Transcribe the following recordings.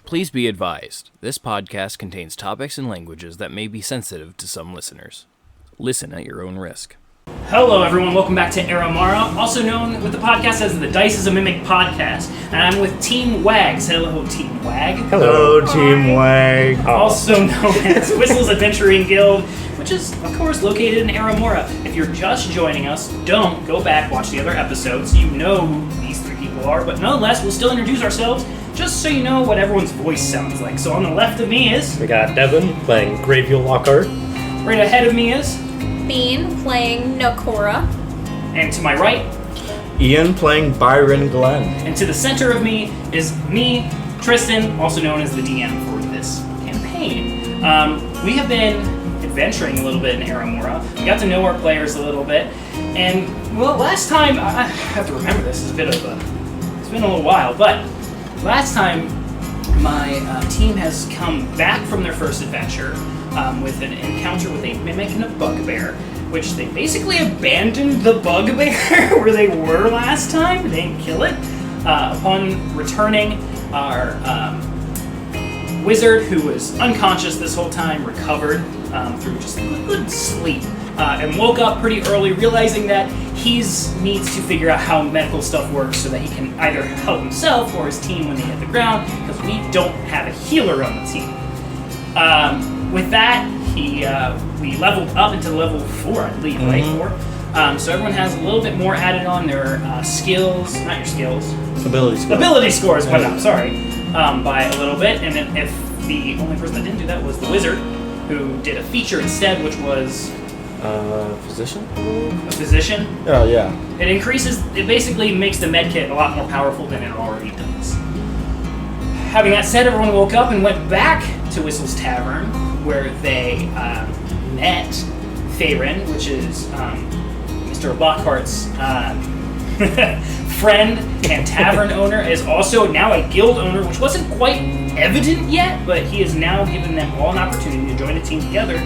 Please be advised, this podcast contains topics and languages that may be sensitive to some listeners. Listen at your own risk. Hello everyone, welcome back to Aramora, also known with the podcast as the Dice is a Mimic podcast. And I'm with Team Wags. Hello, Team Wag. Hello, Team Wag. Also known as Whistle's Adventuring Guild, which is, of course, located in Aramora. If you're just joining us, don't go back, watch the other episodes so you know who these three people are. But nonetheless, we'll still introduce ourselves just so you know what everyone's voice sounds like. So on the left of me is... We got Devin playing Grevil Lockhart. Right ahead of me is... Bean playing Noccora. And to my right... Ian playing Byron Glenn. And to the center of me is me, Tristan, also known as the DM for this campaign. We have been adventuring a little bit in Aramora. We got to know our players a little bit. And, well, last time... I have to remember this. It's been a little while, but... Last time, my team has come back from their first adventure with an encounter with a mimic and a bugbear, which they basically abandoned the bugbear where they were last time. They didn't kill it. Upon returning, our wizard, who was unconscious this whole time, recovered through just a good sleep and woke up pretty early, realizing that he needs to figure out how medical stuff works so that he can either help himself or his team when they hit the ground, because we don't have a healer on the team. With that, we leveled up into level 4, I believe, right? 4. So everyone has a little bit more added on their skills, not your skills. Ability scores. Ability scores, went up, sorry, by a little bit. And then if the only person that didn't do that was the wizard, who did a feature instead, which was... Physician? A physician. Oh, yeah. It basically makes the medkit a lot more powerful than it already does. Having that said, everyone woke up and went back to Whistle's Tavern, where they met Fayron, which is Mr. Lockhart's friend and tavern owner, is also now a guild owner, which wasn't quite evident yet, but he has now given them all an opportunity to join a team together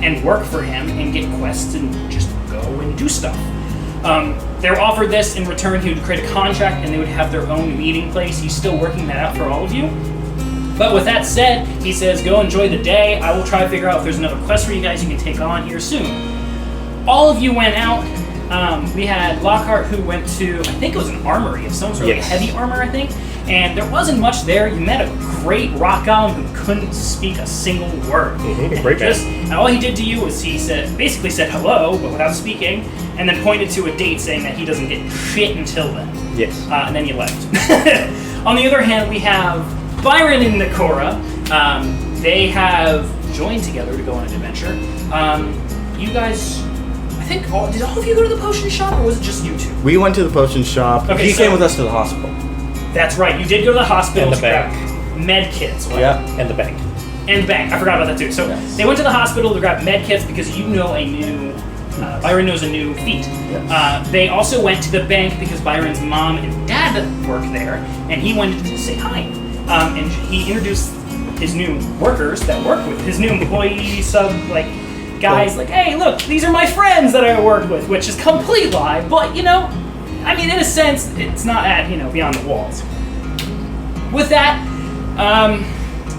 and work for him and get quests and just go and do stuff. They were offered this. In return, he would create a contract and they would have their own meeting place. He's still working that out for all of you. But with that said, he says, go enjoy the day. I will try to figure out if there's another quest for you guys you can take on here soon. All of you went out. We had Lockhart, who went to, I think it was an armory of some sort of heavy armor, I think. And there wasn't much there. You met a great rock golem who couldn't speak a single word. Great guy. And all he did to you was he basically said hello, but without speaking, and then pointed to a date saying that he doesn't get shit until then. Yes. And then you left. On the other hand, we have Byron and Noccora. They have joined together to go on an adventure. You guys... did all of you go to the potion shop, or was it just you two? We went to the potion shop. Okay, he came with us to the hospital. That's right, you did go to the hospital And the to grab bank. med kits. Right? Yeah. And the bank. And the bank, I forgot about that too. So they went to the hospital to grab med kits because you know Byron knows a new feat. Yes. They also went to the bank because Byron's mom and dad work there, and he wanted to say hi. And he introduced his new workers that work with his new employee guys, like, hey, look, these are my friends that I work with, which is complete lie, but, in a sense, it's not beyond the walls. With that,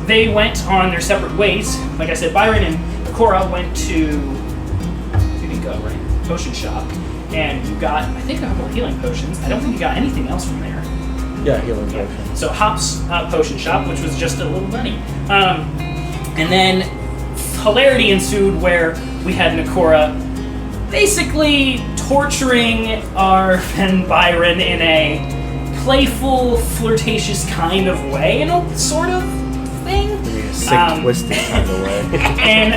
they went on their separate ways. Like I said, Byron and Noccora went to, potion shop, and you got, I think, a couple of healing potions. I don't think you got anything else from there. Yeah, healing potion. So Hop's potion shop, which was just a little bunny. And then hilarity ensued where we had Noccora basically torturing our friend Byron in a playful, flirtatious kind of way, sort of thing. Maybe a sick, twisted kind of way. And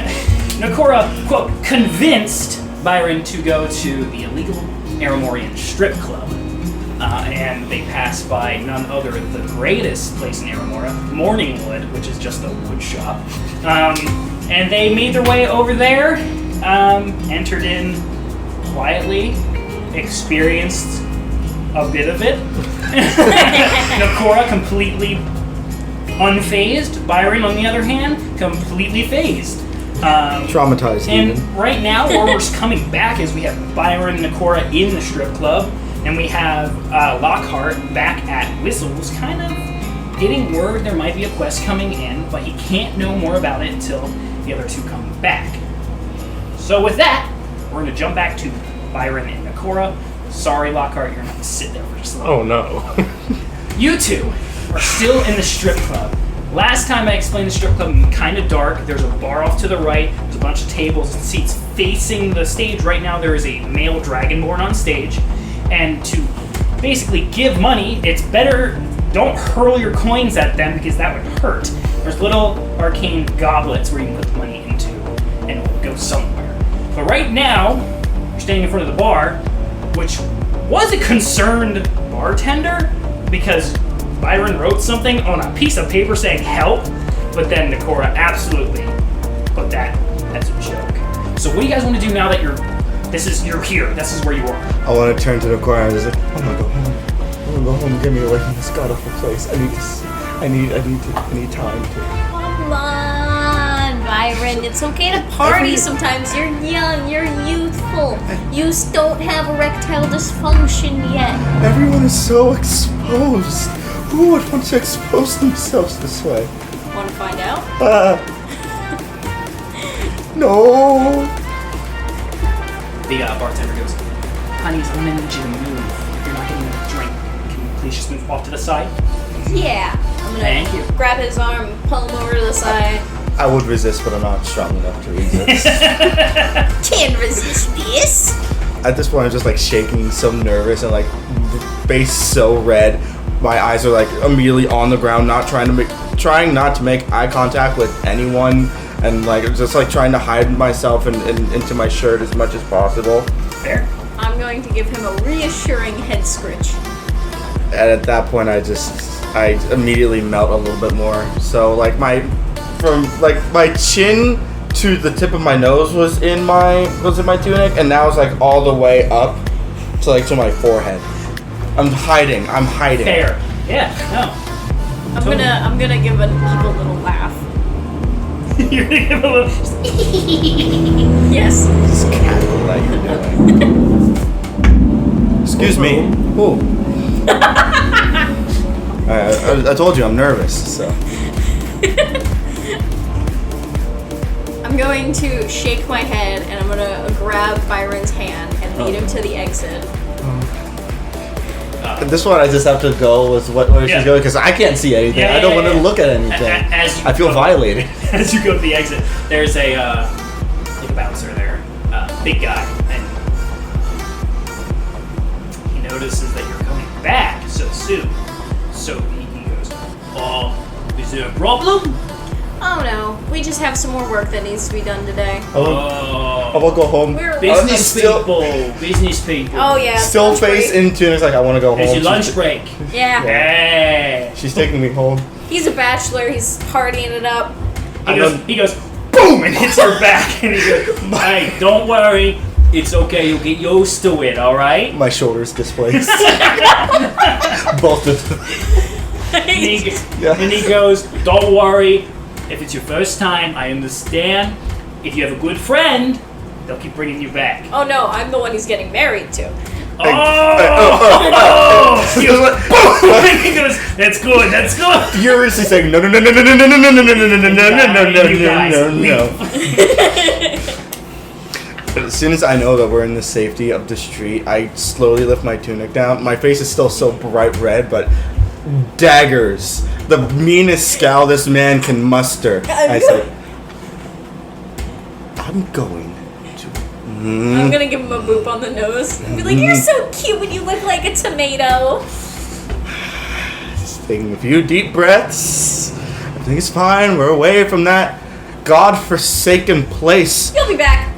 Noccora, quote, convinced Byron to go to the illegal Aramorian strip club. And they passed by none other than the greatest place in Aramora, Morningwood, which is just a wood shop. And they made their way over there, entered in quietly, experienced a bit of it. Noccora completely unfazed. Byron, on the other hand, completely phased. Traumatized, and even. Right now, where we're coming back is we have Byron and Noccora in the strip club, and we have Lockhart back at Whistle's, kind of getting word there might be a quest coming in, but he can't know more about it until the other two come back. So with that, we're going to jump back to Byron and Noccora. Sorry, Lockhart, you're going to have to sit there for just a little. Oh no. You two are still in the strip club. Last time I explained the strip club, kind of dark. There's a bar off to the right. There's a bunch of tables and seats facing the stage. Right now there is a male dragonborn on stage. And to basically give money, it's better don't hurl your coins at them because that would hurt. There's little arcane goblets where you can put the money into and it will go somewhere. But right now, you're standing in front of the bar, which was a concerned bartender because Byron wrote something on a piece of paper saying help, but then Noccora absolutely put that as a joke. So what do you guys want to do now that you're here? This is where you are. I want to turn to Noccora and just like, I want to go home. I want to go home and get me away from this god awful place. I need time to. Come on, Byron. It's okay to party sometimes. You're young. You're youthful. You don't have erectile dysfunction yet. Everyone is so exposed. Who would want to expose themselves this way? Want to find out? No. The bartender goes, "Honeys, I'm gonna need you to move. If you're not getting a drink, can you please just move off to the side?" Yeah. I'm Thank you. gonna grab his arm, pull him over to the side. I would resist, but I'm not strong enough to resist. Can't resist this. At this point, I'm just like shaking, so nervous, and like face so red. My eyes are like immediately on the ground, trying not to make eye contact with anyone, and like just like trying to hide myself into my shirt as much as possible. Fair. I'm going to give him a reassuring head scritch. And at that point, I immediately melt a little bit more. So like my chin to the tip of my nose was in my tunic, and now it's like all the way up to my forehead. I'm hiding. Fair. Yeah. No. I'm gonna give an evil little laugh. You're gonna give a little. Yes. This cackle that you're doing. Excuse me. Ooh. I told you I'm nervous. So. I'm going to shake my head and I'm gonna grab Byron's hand and lead him to the exit. This one I just have to go with where she's going because I can't see anything. I don't want to look at anything. I feel violated. As you go to the exit, there's a bouncer there, big guy, and he notices that you're coming back so soon. So he goes, is there a problem? Oh no, we just have some more work that needs to be done today. I will go home. Business people. Oh yeah. Still face in tunic, like I want to go home. It's your lunch break. Yeah. Hey. She's taking me home. He's a bachelor. He's partying it up. He goes, boom, and hits her back, and he goes, hey, don't worry, it's okay, you'll get used to it, all right? My shoulders displaced. Both of them. And he goes, don't worry, if it's your first time, I understand. If you have a good friend, they'll keep bringing you back. Oh no, I'm the one he's getting married to. He goes, boom! He goes, that's good. Furiously saying no. As soon as I know that we're in the safety of the street, I slowly lift my tunic down. My face is still so bright red, but daggers, the meanest scowl this man can muster. I say, I'm going. I'm gonna give him a boop on the nose and be like, you're so cute when you look like a tomato. Just taking a few deep breaths. Everything's fine. We're away from that godforsaken place. You'll be back.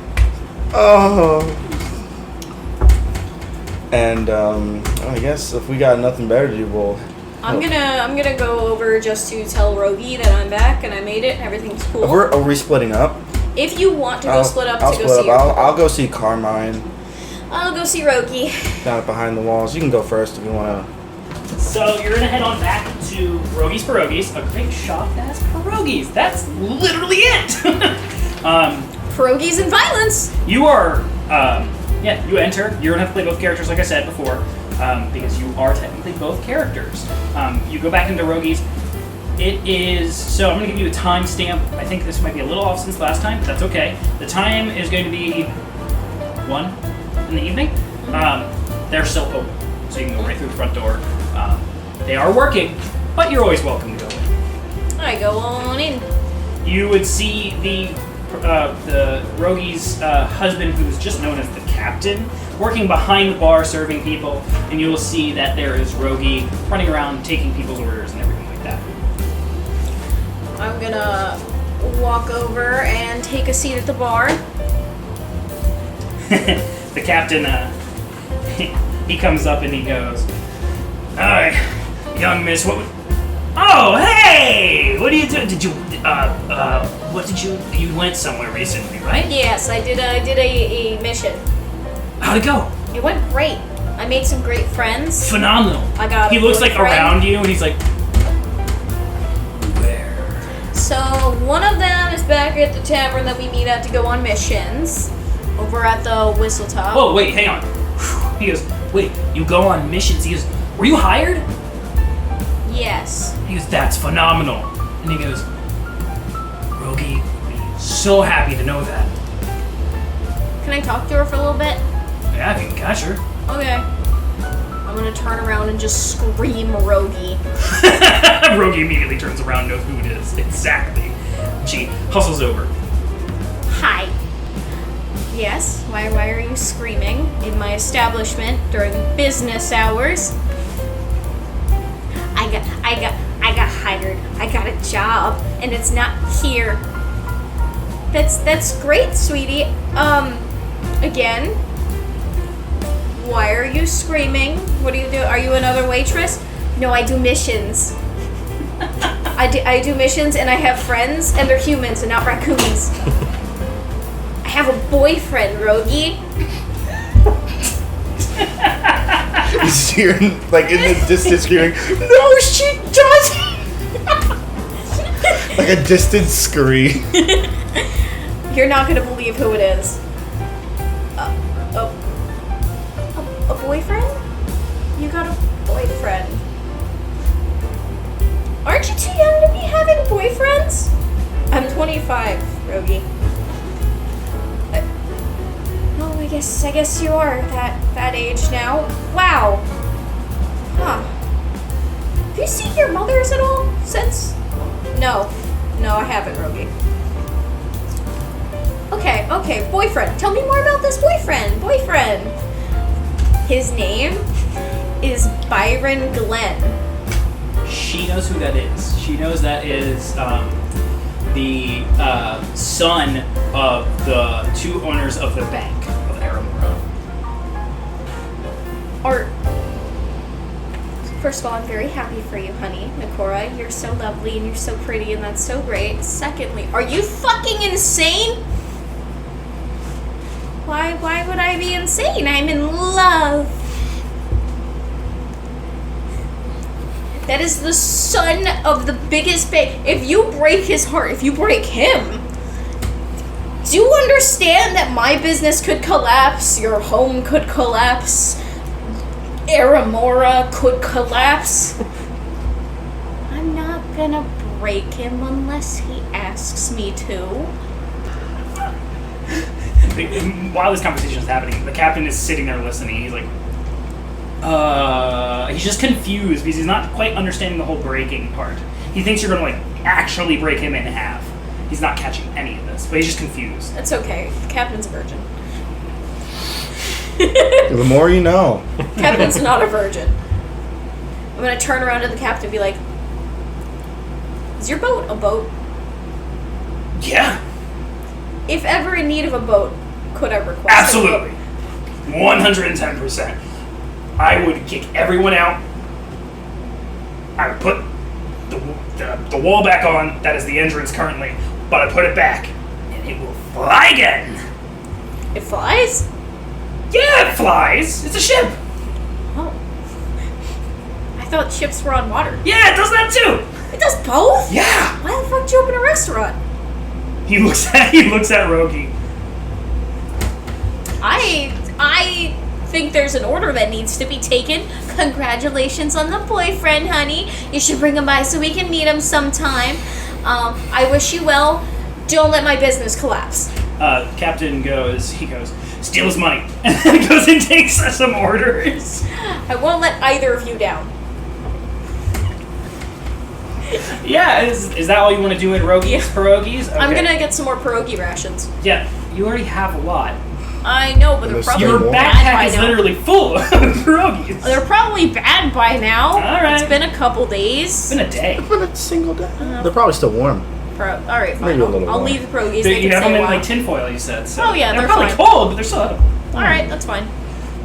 Oh. And I guess if we got nothing better to do, we'll. I'm gonna go over just to tell Roguey that I'm back and I made it. Everything's cool. Are we splitting up? If you want to go split up I'll to go split see up. I'll go see Carmine I'll go see Roguey. down behind the walls. You can go first if you want to. So you're gonna head on back to Rogueys Perogies, a great shop that has pierogies. That's literally it. Pierogies and violence. You are, you enter. You're gonna have to play both characters, like I said before, because you are technically both characters. You go back into Rogueys. It is, so I'm going to give you a timestamp. I think this might be a little off since last time, but that's okay. The time is going to be 1 in the evening. They're still open, so you can go right through the front door. They are working, but you're always welcome to go in. I go on in. You would see the Rogueys' husband, who's just known as the captain, working behind the bar serving people, and you will see that there is Roguey running around taking people's orders and everything like that. I'm gonna walk over and take a seat at the bar. The captain, he comes up and he goes, "Alright, young miss, what would... Oh, hey! What are you doing? Did you, you went somewhere recently, right? Yes, I did a mission. How'd it go? It went great. I made some great friends. Phenomenal. I got He a looks like boyfriend. around you and he's like, where? So one of them is back at the tavern that we meet at to go on missions. Over at the Whistle Top. Oh, wait, hang on. He goes, wait, you go on missions? He goes, were you hired? Yes. He goes, that's phenomenal. And he goes, Roguey would be so happy to know that. Can I talk to her for a little bit? Yeah, if you can catch her. Okay. I'm gonna turn around and just scream Roguey. Roguey immediately turns around and knows who it is. Exactly. She hustles over. Hi. Yes, why are you screaming in my establishment during business hours? I got hired. I got a job, and it's not here. That's great, sweetie. Again, why are you screaming? What do you do? Are you another waitress? No, I do missions. I do missions, and I have friends, and they're humans and not raccoons. I have a boyfriend, Roguey. You see her, like, in the distance screaming, no, she doesn't! Like a distant scream. You're not gonna believe who it is. A boyfriend? You got a boyfriend. Aren't you too young to be having boyfriends? I'm 25, Roguey. Oh, I guess you are that age now. Wow. Huh. Have you seen your mothers at all since? No, I haven't, Roguey. Okay, boyfriend. Tell me more about this boyfriend. His name is Byron Glenn. She knows who that is. She knows that is the son of the two owners of the bank of Aramora. First of all, I'm very happy for you, honey. Noccora, you're so lovely and you're so pretty and that's so great. Secondly, are you fucking insane? Why would I be insane? I'm in love. That is the son of the biggest bank. If you break his heart, if you break him, do you understand that my business could collapse? Your home could collapse. Aramora could collapse. I'm not gonna break him unless he asks me to. While this conversation is happening, the captain is sitting there listening. He's like, he's just confused because he's not quite understanding the whole breaking part. He thinks you're gonna like actually break him in half. He's not catching any of this, but he's just confused. That's okay. The captain's a virgin. The more you know. Captain's not a virgin. I'm gonna turn around to the captain and be like, is your boat a boat? Yeah, If ever in need of a boat, could I request absolutely, 110%. I would kick everyone out. I would put the wall back on. That is the entrance currently, but I put it back, and it will fly again. It flies? Yeah, it flies. It's a ship. Oh. I thought ships were on water. Yeah, it does that too. It does both? Yeah. Why the fuck did you open a restaurant? He looks at Roguey. I think there's an order that needs to be taken, congratulations on the boyfriend, honey. You should bring him by so we can meet him sometime. I wish you well. Don't let my business collapse. Captain goes, steal his money. And then goes and takes some orders. I won't let either of you down. Yeah, is that all you want to do in Rogueys Perogies? Okay. I'm gonna get some more pierogi rations. Yeah, you already have a lot. I know, but they're There's probably Your bad backpack by is now. literally full of pierogies. They're probably bad by now. All right. It's been a couple days. It's been a day. It's been a single day. They're probably still warm. Alright, fine. Maybe a little I'll more. leave the pierogies. They You can have stay them a in while. like tinfoil, you said. So Oh, yeah, they're they're probably fine. cold, but they're still edible. Alright, that's fine.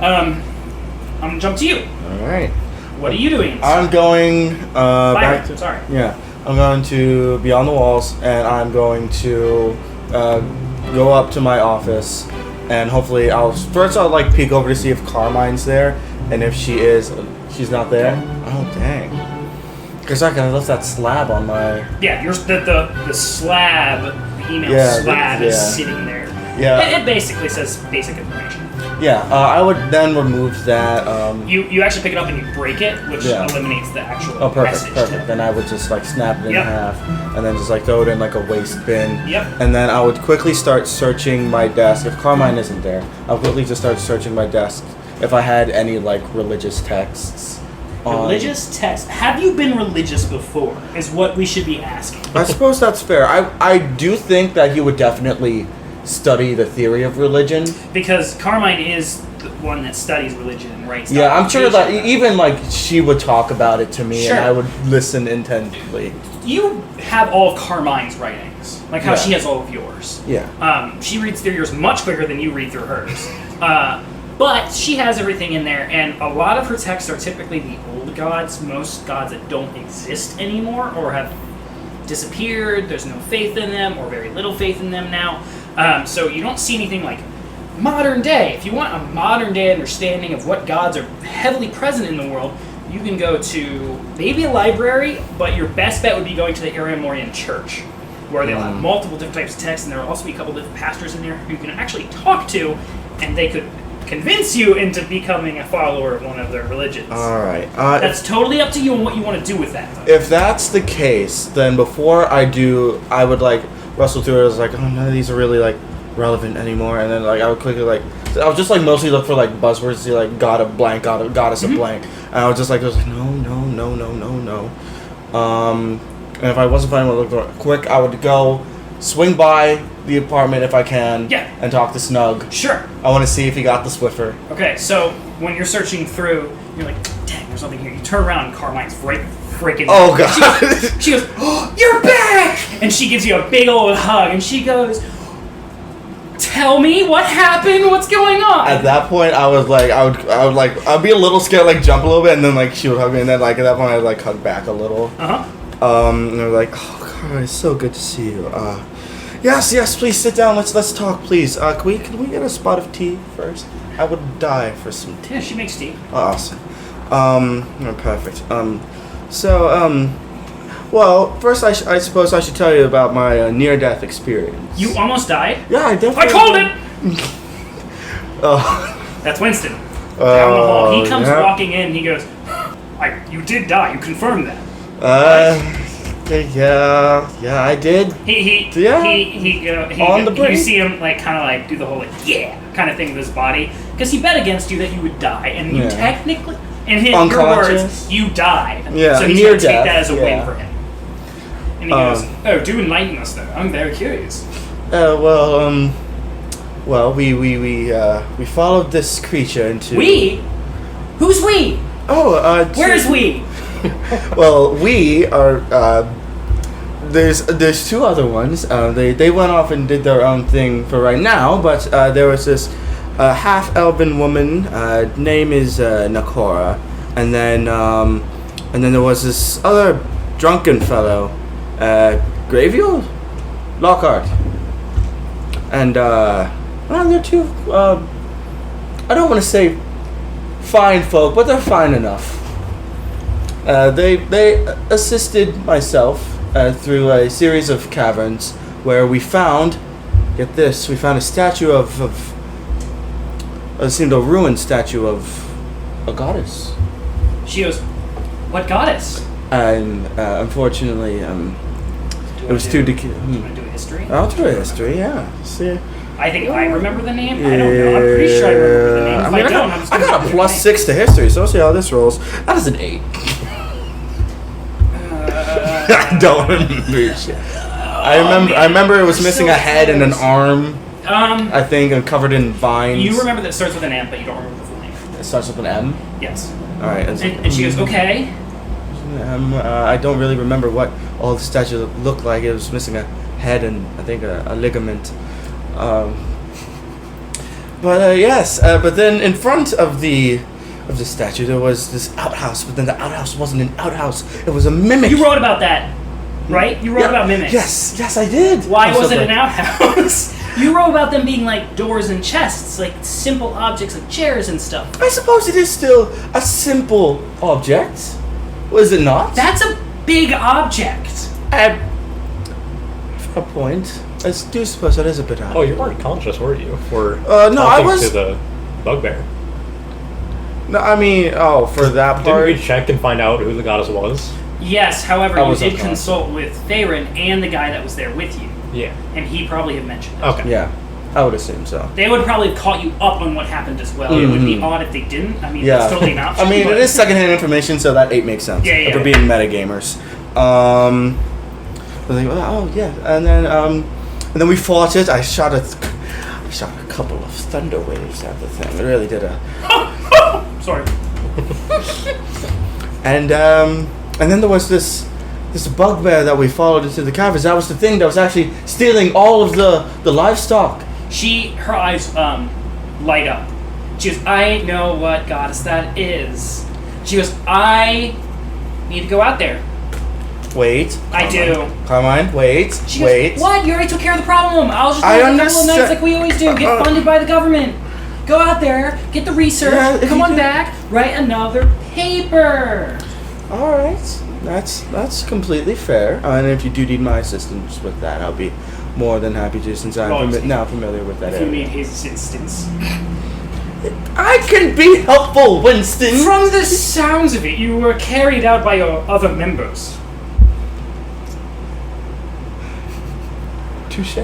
I'm gonna jump to you. All right. What are you doing? I'm going back Byron, to. sorry. Yeah, I'm going to Beyond the Walls, and I'm going to go up to my office, and hopefully I'll like peek over to see if Carmine's there, and if she is, she's not there. Oh dang! Because I left that slab on my. Yeah, the slab, the email Yeah, slab yeah. is sitting there. Yeah. It basically says basic information. Yeah, I would then remove that. You actually pick it up and you break it, which Yeah. eliminates the actual Oh, perfect, message. perfect. Then I would just like snap it in Yep. half, and then just like throw it in like a waste bin. Yep. And then I would quickly start searching my desk. If Carmine isn't there, I'll quickly just start searching my desk if I had any like religious texts. Religious text. Have you been religious before? Is what we should be asking. I suppose that's fair. I do think that he would definitely study the theory of religion. Because Carmine is the one that studies religion and writes. Yeah, I'm sure that documentation. even like she would talk about it to me, Sure. and I would listen intently. You have all of Carmine's writings, like how Yeah. she has all of yours. Yeah. She reads through yours much quicker than you read through hers. But she has everything in there, and a lot of her texts are typically the old gods, most gods that don't exist anymore or have disappeared. There's no faith in them, or very little faith in them now. So you don't see anything like modern day. If you want a modern day understanding of what gods are heavily present in the world, you can go to maybe a library, but your best bet would be going to the Aramorian church, where they'll have multiple different types of texts, and there will also be a couple different pastors in there who you can actually talk to, and they could convince you into becoming a follower of one of their religions. All right. That's totally up to you and what you want to do with that. Though. If that's the case, then before I do, I would like rustle through it. I was like, oh, none of these are really like relevant anymore. And then like I would quickly like, I would just like mostly look for like buzzwords, see like god of blank, goddess of blank. And I would just like, no. And if I wasn't finding what I looked for quick, I would go swing by the apartment if I can. Yeah. And talk to Snug. Sure. I want to see if he got the Swiffer. Okay, so when you're searching through, you're like, dang, there's something here. You turn around and Carmine's right freaking. Oh god. She goes, oh, you're back! And she gives you a big old hug, and she goes, tell me what happened, what's going on? At that point, I would I'd be a little scared, like jump a little bit, and then like she would hug me, and then like at that point I'd like hug back a little. And they're like, oh god, it's so good to see you. Yes, please sit down. Let's talk, please. Can we get a spot of tea first? I would die for some tea. Yeah, she makes tea. Awesome. Perfect. Well, first I suppose I should tell you about my near-death experience. You almost died? Yeah, I definitely. I called it! Oh. That's Winston. Down the hall. He comes yeah. walking in, he goes, you did die, you confirmed that. Yeah, I did. He On the brink. you see him like kind of like do the whole like yeah kind of thing with his body because he bet against you that you would die and you Yeah. technically in your Unconscious. words you died. Yeah, so he's near gonna take death, that as a win yeah. for him. And he goes, oh, do enlighten us though. I'm very curious. Well, we followed this creature into. We? Who's we? Oh, Where's we? Well, we are. There's two other ones. They went off and did their own thing for right now, but there was this half-elven woman. Name is Noccora, and then there was this other drunken fellow, Grevil, Lockhart, and well, they're two. I don't want to say fine folk, but they're fine enough. They assisted myself through a series of caverns where we found, get this, we found a statue of it seemed a ruined statue of a goddess. She goes, "What goddess?" And unfortunately, it was too decayed. Do you want to do a history? I'll do a history, yeah. See. I think I remember the name. I don't know. I'm pretty sure I remember the name. If I don't, I'm just I gonna got a do plus the 6 to history, so let's see how this rolls. That is an 8. I don't remember shit. I remember it was missing a head and an arm. I think, and covered in vines. You remember that it starts with an M, but you don't remember the full name. It starts with an M. Yes. All right. And she goes, "Okay." I don't really remember what all the statue looked like. It was missing a head and I think a ligament. Yes. But then in front of the statue there was this outhouse. But then the outhouse wasn't an outhouse. It was a mimic. You wrote about that, right? You wrote about mimics. Yes, I did. Why was it an outhouse? You wrote about them being like doors and chests, like simple objects like chairs and stuff. I suppose it is still a simple object. Was it not? That's a big object. At a point. I do suppose that is a bit odd. Oh, you weren't conscious, were you? For no, I talking was. to the bugbear. No, I mean, for that Didn't part. we check and find out who the goddess was? Yes, however, I you was did unconscious. consult with Fayron and the guy that was there with you, Yeah. and he probably had mentioned it. Okay. Yeah, I would assume so. They would probably have caught you up on what happened as well. It would be odd if they didn't. I mean, Yeah. that's totally an option. I mean, but it is secondhand information, so that 8 makes sense. Yeah, yeah, If we're yeah. being metagamers. I think, oh yeah, and then we fought it. I shot a couple of thunder waves at the thing. It really did a. Sorry. And then there was this bugbear that we followed into the caverns. That was the thing that was actually stealing all of the livestock. Her eyes light up. She goes, "I know what goddess that is." She goes, "I need to go out there." Wait. I do. Carmine, wait. She goes, wait. "What? You already took care of the problem. I'll just do I it a couple of understand. nights like we always do. Get funded by the government. Go out there, get the research, Yeah, if come you on do- back, write another paper." All right. That's completely fair. And if you do need my assistance with that, I'll be more than happy to, since I'm now familiar with that If you area. need his assistance. I can be helpful, Winston. From the sounds of it, you were carried out by your other members. Touche.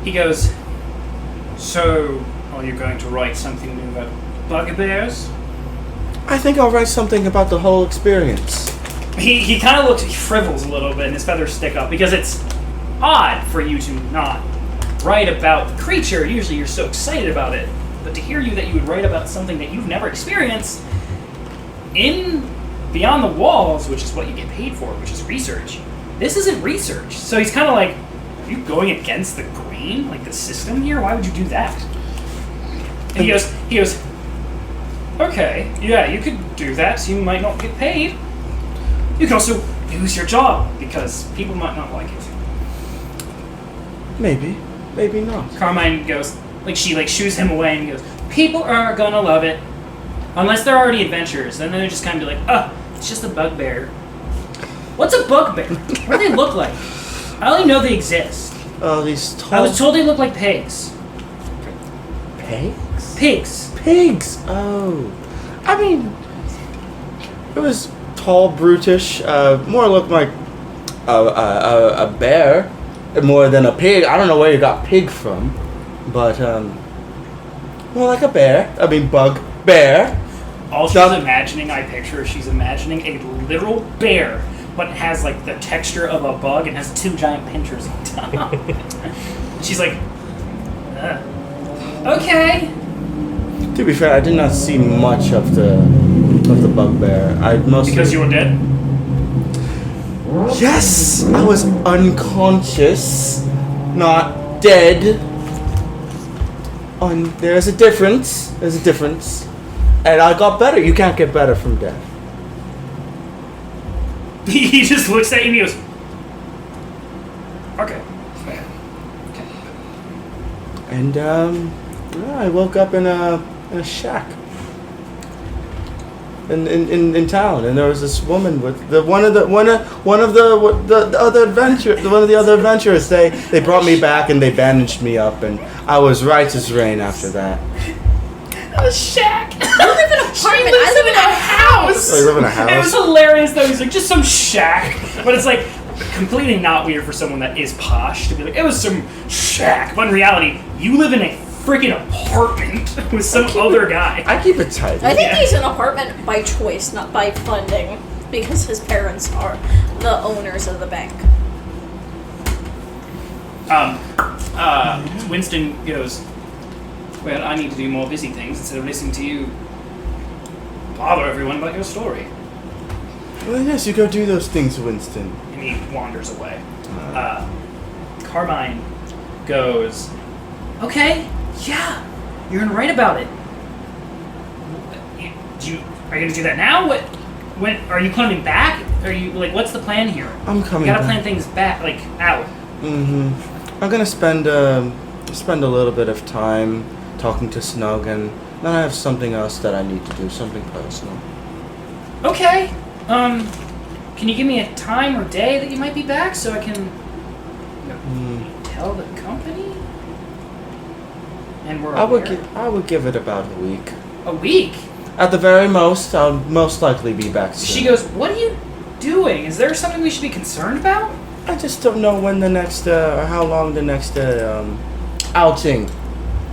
He goes, "So, are you going to write something new about bugbears?" I think I'll write something about the whole experience. He kind of looks, he shrivels a little bit and his feathers stick up because it's odd for you to not write about the creature. Usually you're so excited about it. But to hear you that you would write about something that you've never experienced in Beyond the Walls, which is what you get paid for, which is research. This isn't research. So he's kind of like, "Are you going against the grain? Like the system here? Why would you do that?" And he goes, "Okay, yeah, you could do that. You might not get paid. You can also lose your job because people might not like it." Maybe not. Carmine goes, she shoos him away and goes, "People are gonna love it. Unless they're already adventurers. Then they're just kind of be like, oh, it's just a bugbear." What's a bugbear? What do they look like? I only know they exist. Oh, these tall. I was told they look like pigs. pigs. Pigs. Oh, I mean, it was tall, brutish. More looked like a bear, more than a pig. I don't know where you got pig from, but more like a bear. I mean, bear. All she's Not- imagining, I picture, she's imagining a literal bear, but it has like the texture of a bug and has 2 giant pinchers on top. She's like, okay. To be fair, I did not see much of the bugbear. I mostly Because you were dead? Yes, I was unconscious, not dead. There's a difference. And I got better. You can't get better from death. He just looks at you and he goes, okay. And I woke up in a shack. in town, and there was this woman with one of the other adventurers. They brought me back and they bandaged me up, and I was right as rain after that. A shack. I live in an apartment. I live in a house. Oh, you live in a house? It was hilarious though. He's like, just some shack, but it's like completely not weird for someone that is posh to be like, it was some shack. But in reality, you live in a freaking apartment with some other guy. I keep it tight. I think he's an apartment by choice, not by funding, because his parents are the owners of the bank. Winston goes, well, I need to do more busy things instead of listening to you bother everyone about your story. Well, yes, you go do those things, Winston. And he wanders away. Carmine goes, okay, yeah, you're gonna write about it. Are you gonna do that now? When are you coming back? Are you like, what's the plan here? I'm coming. You gotta back. plan things back, like out. I'm gonna spend a little bit of time talking to Snug, and then I have something else that I need to do, something personal. Okay. Can you give me a time or day that you might be back so I can tell the company? And we're I would give it about a week. A week? At the very most, I'll most likely be back soon. She goes, what are you doing? Is there something we should be concerned about? I just don't know when the next, or how long the next outing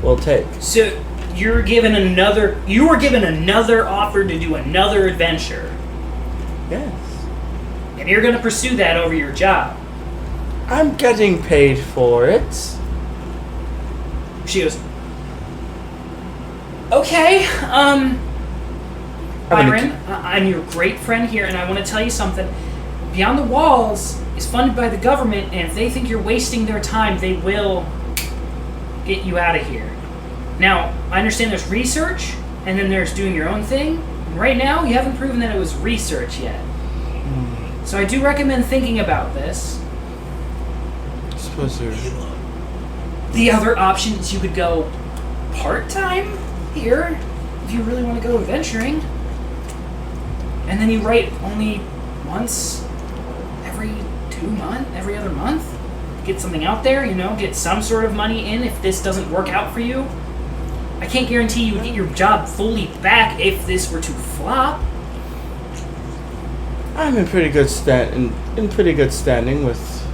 will take. So you were given another offer to do another adventure. Yes. And you're going to pursue that over your job. I'm getting paid for it. She goes, okay, Byron, I'm your great friend here, and I want to tell you something. Beyond the Walls is funded by the government, and if they think you're wasting their time, they will get you out of here. Now, I understand there's research, and then there's doing your own thing. Right now, you haven't proven that it was research yet. So I do recommend thinking about this. I suppose there's... The other option is you could go part-time here, if you really want to go adventuring. And then you write only once every other month. Get something out there, get some sort of money in if this doesn't work out for you. I can't guarantee you would get your job fully back if this were to flop. I'm in pretty good standing with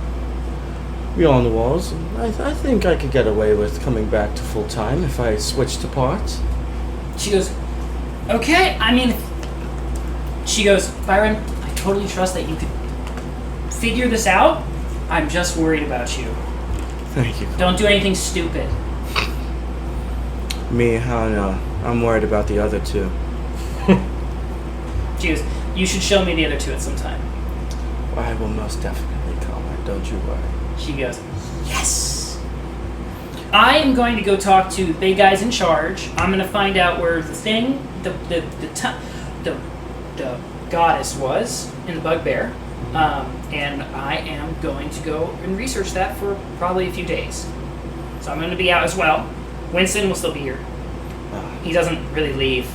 Beyond the Walls. I think I could get away with coming back to full time if I switch to part. She goes, okay, she goes, Byron, I totally trust that you could figure this out. I'm just worried about you. Thank you. Don't do anything stupid. Me, I don't know. I'm worried about the other two. She goes, you should show me the other two at some time. I will most definitely come. Don't you worry. She goes, yes! I am going to go talk to the big guys in charge. I'm going to find out where the thing, the goddess was in the bugbear. And I am going to go and research that for probably a few days. So I'm going to be out as well. Winston will still be here. He doesn't really leave.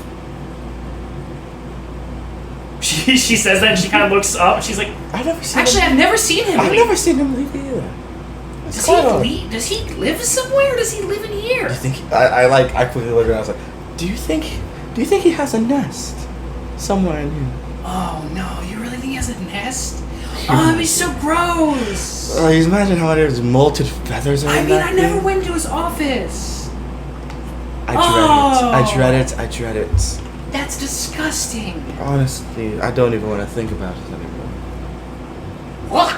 She says that and she kind of looks up and she's like, I've never seen him leave. I've never seen him leave either. Does he leave? Does he live somewhere or does he live in here? I think I quickly looked around and I was like, do you think he has a nest somewhere in here? Oh no, you really think he has a nest? Oh, he's so gross. You imagine how there's molted feathers in that I never went to his office. I dread it. That's disgusting. Honestly, I don't even want to think about it anymore. What?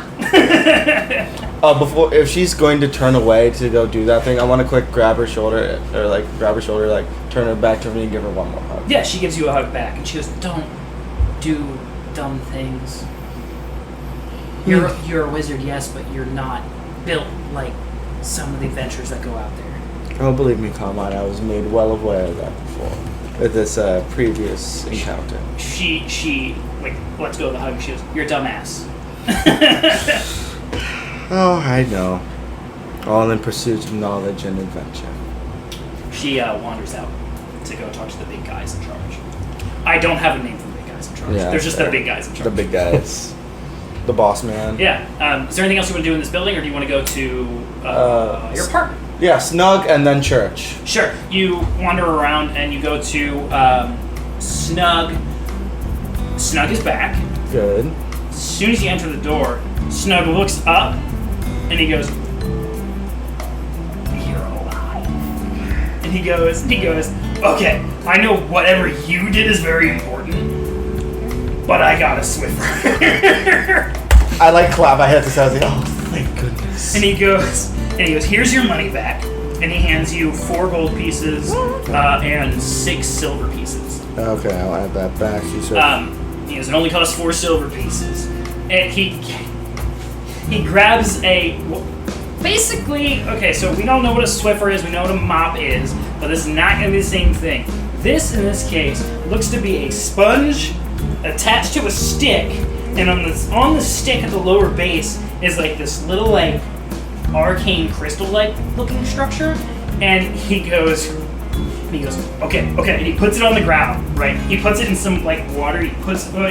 If she's going to turn away to go do that thing, I want to quick grab her shoulder, turn her back to me and give her one more hug. Yeah, she gives you a hug back and she goes, don't do dumb things. You're a wizard, yes, but you're not built like some of the adventures that go out there. Oh, believe me, Carmine, I was made well aware of that before. With this previous encounter. She lets go of the hug and she goes, you're a dumbass. Oh, I know. All in pursuit of knowledge and adventure. She wanders out to go talk to the big guys in charge. I don't have a name for the guys in charge. Yeah, There's just fair. the big guys in charge. The big guys. The boss man. Yeah. Is there anything else you want to do in this building, or do you want to go to your apartment? Yeah, Snug and then church. Sure. You wander around and you go to Snug. Snug is back. Good. As soon as you enter the door, Snug looks up and he goes, "You're alive." And he goes, "Okay, I know whatever you did is very important, but I got a Swiffer." I like clap. I had to say, I was like, oh, thank goodness. And he goes, "Here's your money back." And he hands you 4 gold pieces and 6 silver pieces. Okay, I'll add that back. He said, He goes, "It only costs 4 silver pieces." And he grabs basically, okay, so we don't know what a Swiffer is, we know what a mop is, but this is not going to be the same thing. This, in this case, looks to be a sponge attached to a stick, and on the stick at the lower base is like this little like arcane crystal-like looking structure, and he goes, okay, and he puts it on the ground, right? He puts it in some like water. It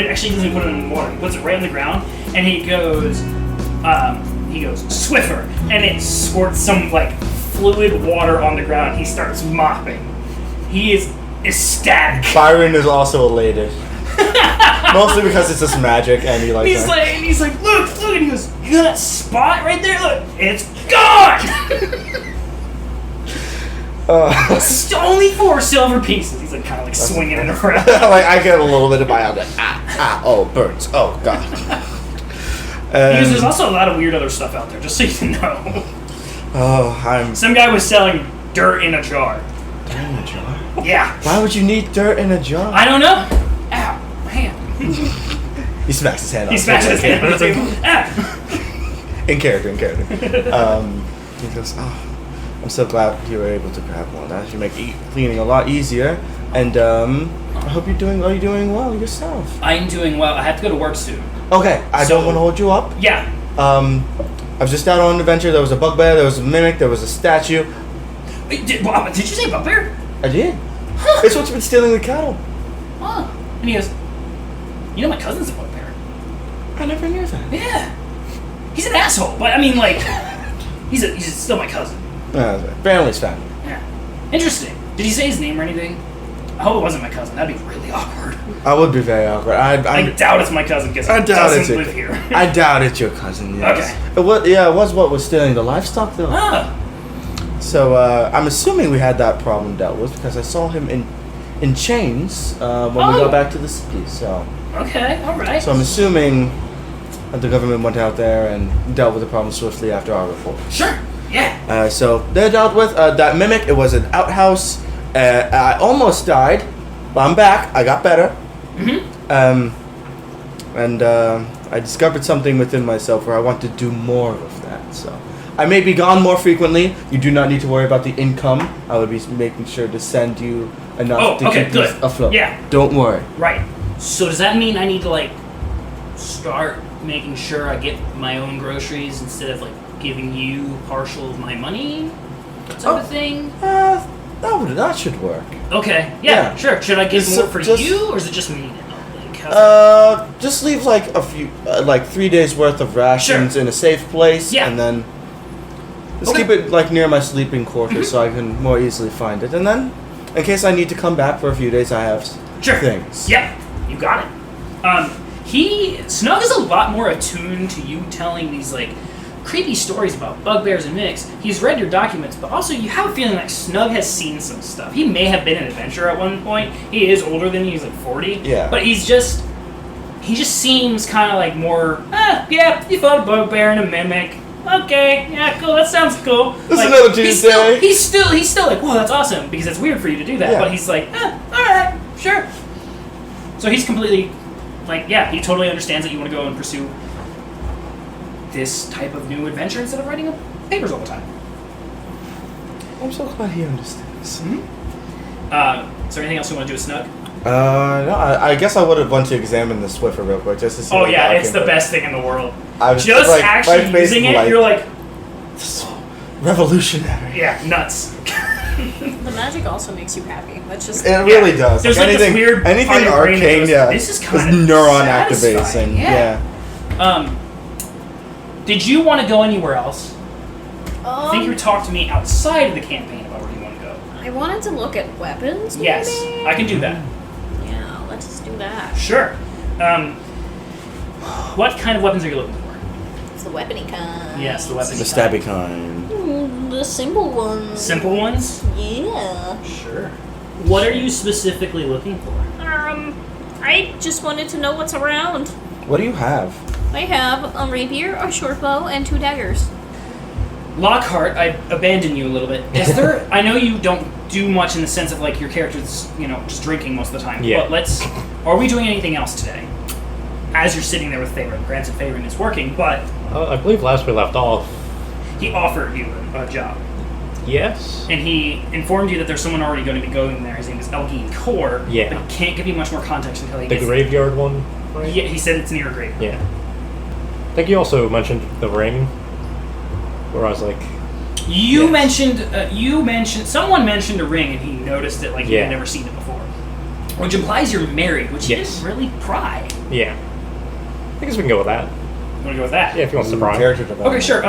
actually doesn't put it in water. He puts it right on the ground, and he goes, Swiffer, and it squirts some like fluid water on the ground. He starts mopping. He is ecstatic. Byron is also elated. Mostly because it's just magic, and he likes And he's like, look, and he goes, "You got that spot right there? Look, it's gone." It's only 4 silver pieces. He's like kind of like swinging it around. Like I get a little bit of my like, oh, birds, oh god. Because there's also a lot of weird other stuff out there, just so you know. Some guy was selling dirt in a jar. Dirt in a jar? Yeah. Why would you need dirt in a jar? I don't know. Ow, my hand. He smacks his hand on He smashed his hand on the table. Ah. In character. He goes, oh, I'm so glad you were able to grab one. That should make cleaning a lot easier. And I hope are you doing well yourself? I'm doing well. I have to go to work soon. Okay, I don't want to hold you up. Yeah. I was just out on an adventure. There was a bugbear, there was a mimic, there was a statue. Wait, did you say bugbear? I did. Huh. It's what's been stealing the cattle. Huh. And he goes, "You know my cousin's a bugbear." I never knew that. Yeah. He's an asshole, but I mean, like, he's still my cousin. Family's family. Yeah. Interesting. Did he say his name or anything? I hope it wasn't my cousin. That'd be really awkward. I would be very awkward. I doubt it's my cousin because he doesn't live here. I doubt it's your cousin, yes. Okay. It was what was stealing the livestock, though. Ah. So, I'm assuming we had that problem dealt with because I saw him in chains when we got back to the city, so... Okay, alright. So I'm assuming that the government went out there and dealt with the problem swiftly after our report. Sure, yeah. So they're dealt with. That mimic, it was an outhouse. I almost died, but I'm back. I got better. Mm-hmm. And I discovered something within myself where I want to do more of that. So I may be gone more frequently. You do not need to worry about the income. I will be making sure to send you enough to keep this afloat. Yeah. Don't worry. Right. So does that mean I need to like start making sure I get my own groceries instead of like giving you partial of my money? Type of thing? That should work. Okay. Yeah. Sure. Should I give more for you, or is it just me? Just leave like a few, 3 days worth of rations in a safe place, and then just keep it like near my sleeping quarters so I can more easily find it. And then, in case I need to come back for a few days, I have things. Yep, you got it. Snug is a lot more attuned to you telling these like creepy stories about bugbears and mimics. He's read your documents, but also you have a feeling like Snug has seen some stuff. He may have been an adventurer at one point. He is older than you, he's like 40. Yeah. But he just seems kind of like more, yeah, you fought a bugbear and a mimic. Okay, yeah, cool, that sounds cool. This is another Tuesday. He's still like, whoa, that's awesome, because it's weird for you to do that. Yeah. But he's like, alright, sure. So he's completely, like, yeah, he totally understands that you want to go and pursue this type of new adventure instead of writing up papers all the time. I'm so glad he understands. Mm-hmm. Is there anything else you want to do with Snug? No, I guess I would have wanted to examine the Swiffer real quick just to see. Oh yeah, it's the best thing in the world. I was just like, actually using it, you're like, Revolutionary. Yeah, nuts. The magic also makes you happy. That's just. It really does. There's like anything, this weird anything part of your brain that arcane, goes, yeah. This is kind of neuron satisfying. activating. Yeah. Did you want to go anywhere else? I think you Um, talked to me outside of the campaign about where you want to go. I wanted to look at weapons. Yes, maybe? I can do that. Yeah, let's do that. Sure. What kind of weapons are you looking for? It's the weapony kind. Yes, the weapons. The stabby kind. The simple ones. Simple ones? Yeah. Sure. What are you specifically looking for? I just wanted to know what's around. What do you have? I have a rapier, a short bow, and 2 daggers. Lockhart, I abandoned you a little bit. Is there? I know you don't do much in the sense of like your character's, just drinking most of the time. Yeah. But are we doing anything else today? As you're sitting there with Fayron. Granted, Fayron is working, but I believe last we left off. he offered you a job. Yes. And he informed you that there's someone already going to be going there. His name is Elgin Core. Yeah. But he can't give you much more context until he The gets graveyard one, right? Yeah, he said it's near a graveyard. Yeah. I think you also mentioned the ring, where I was like, You Yes. mentioned, someone mentioned a ring and he noticed it like he Yeah. had never seen it before. Which implies you're married, which he Yes. didn't really pry. yeah. I guess we can go with that. You want to go with that? Yeah, if you want to pry. Character development. Okay, sure.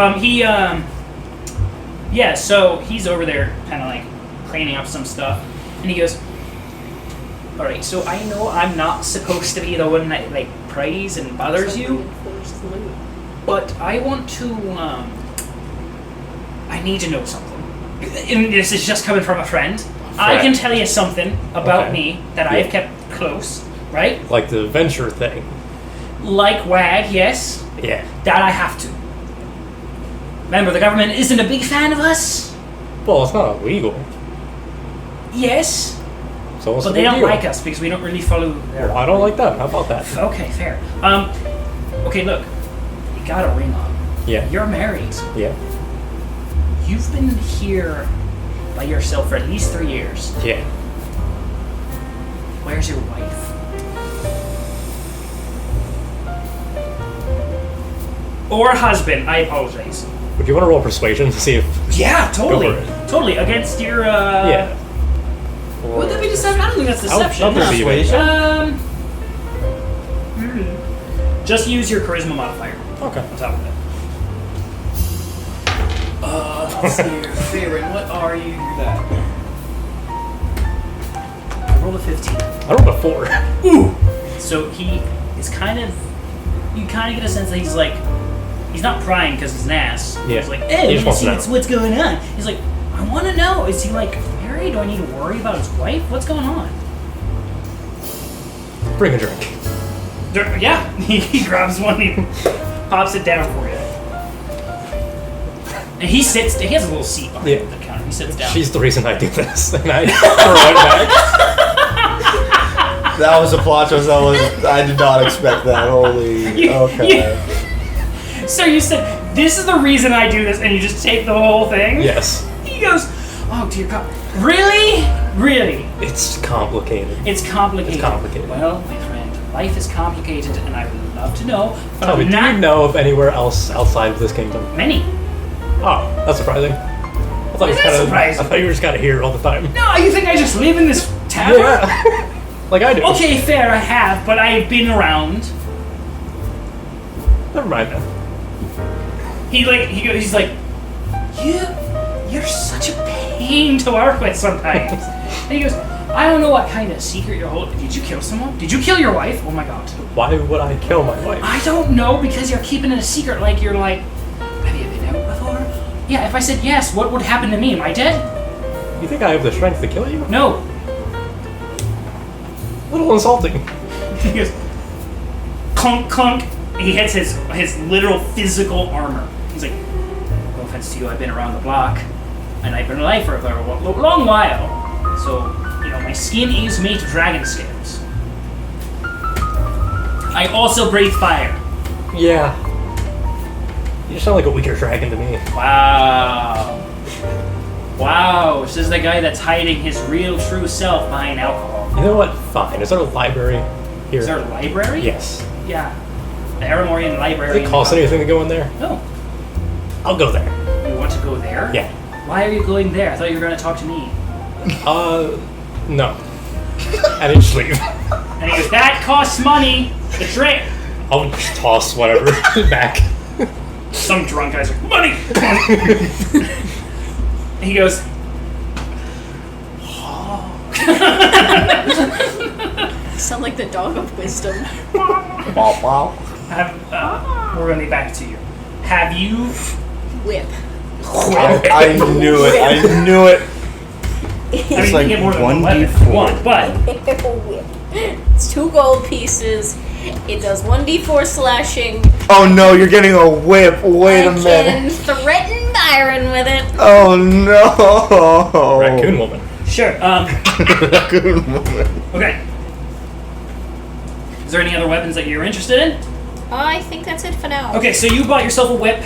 Yeah, so he's over there kind of like cleaning up some stuff. And he goes, alright, so I know I'm not supposed to be the one that like prays and bothers you, but I want to, I need to know something. And this is just coming from a friend. I can tell you something about Okay. me that I've kept close, right? Like the venture thing. Like WAG, yes. Yeah. That I have to. Remember, the government isn't a big fan of us. Well, it's not illegal, Yes, so what's but the they big don't deal? like us because we don't really follow their... Well, I don't like that. How about that? Okay, fair. Okay, look. You got a ring on. Yeah. You're married. Yeah. You've been here by yourself for at least 3 years. Yeah. Where's your wife? Or husband, I apologize. Would you want to roll persuasion to see if? Yeah, totally. Go for it. Totally. Against your, Yeah. Would that be deception? I don't think that's deception. I'll perceive it. Just use your charisma modifier Okay. on top of it. Let's see here. Fayron, what are you that? I rolled a 15. I rolled a 4. Ooh! So he is kind of... You kind of get a sense that he's like... He's not prying because he's an ass. Yeah. He's like, He hey, just let's see wants to know. what's going on. He's like, I want to know. Is he like married? Do I need to worry about his wife? What's going on? Bring a drink. Yeah. He grabs one and he pops it down for you. And he sits... He has a little seat behind Yeah. the counter. He sits down. She's the reason I do this, and I throw it back. That was a plot twist. I did not expect that. Holy. Okay. So you said, this is the reason I do this, and you just take the whole thing? Yes. He goes, oh dear God. Really? Really? It's complicated. It's complicated. It's complicated. Well, my friend, life is complicated, and I would love to know. But Tell me, I'm do not you know of anywhere else outside of this kingdom? many. Oh, that's surprising. I thought Is that surprising? I thought you were just kind of here all the time. No, you think I just live in this tavern? Yeah. Like I do. Okay, fair, I have, but I've been around. Never mind then. He's like, you're such a pain to work with sometimes. And he goes, I don't know what kind of secret you're holding. Did you kill someone? Did you kill your wife? Oh my God. Why would I kill my wife? I don't know, because you're keeping it a secret. Like you're like, have you been out before? Yeah. If I said yes, what would happen to me? Am I dead? You think I have the strength to kill you? No. A little insulting. He goes, clunk clunk. He hits his literal physical armor. He's like, no offense to you, I've been around the block, and I've been alive for a very long while. So, my skin is made of dragon scales. I also breathe fire. Yeah. You sound like a weaker dragon to me. Wow. Wow, this is the guy that's hiding his real true self behind alcohol. You know what? Fine. Is there a library here? Is there a library? Yes. Yeah. The Aramorian Does library. it cost anything to go in there? No. I'll go there. You want to to go there? Yeah. Why are you going there? I thought you were going to talk to me. No. I didn't just leave. And he goes, that costs money. The drink. I'll just toss whatever back. Some drunk guy's like, money! And he goes, You sound like the dog of wisdom. Wow. we're going to be back to you. Have you... Whip. I knew it. I knew it. I mean, you like can get more than 1d4. one, but... Whip. It's 2 gold pieces. It does 1d4 slashing. Oh no, you're getting a whip. Wait a I minute. can threaten Byron with it. Oh no. Raccoon woman. Sure. Raccoon woman. Okay. Is there any other weapons that you're interested in? I think that's it for now. Okay, so you bought yourself a whip.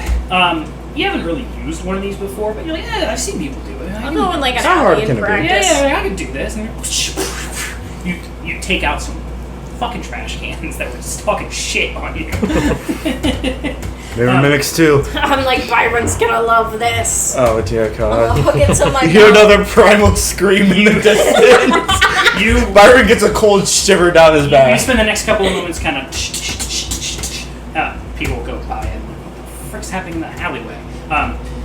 You haven't really used one of these before, but you're like, I've seen people do it. I'll go in like an How hard alley can in it be? practice. Yeah, I can do this. And you take out some fucking trash cans that were just talking shit on you. Mirror mimics too. I'm like, Byron's gonna love this. Oh dear I'll God. hook it to my You hear mouth. another primal scream in the distance. You Byron gets a cold shiver down his You back. spend the next couple of moments kind of... people will go by and what the frick's happening in the alleyway?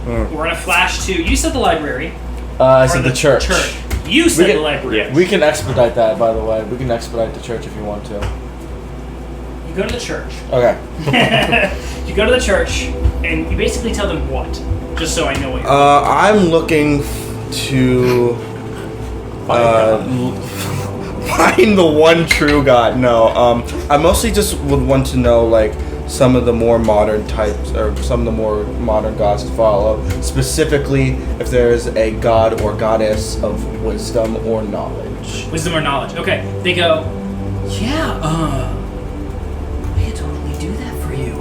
We're going to flash to... You said the library. I or said the church. You said can- the library. yeah. We can expedite that, by the way. We can expedite the church if you want to. You go to the church. Okay. You go to the church, and you basically tell them what? Just so I know what you're I'm looking to find the one true God. No, I mostly just would want to know like some of the more modern types or some of the more modern gods to follow. Specifically, if there is a god or goddess of wisdom or knowledge. Wisdom or knowledge. Okay. They go, yeah, we could totally do that for you.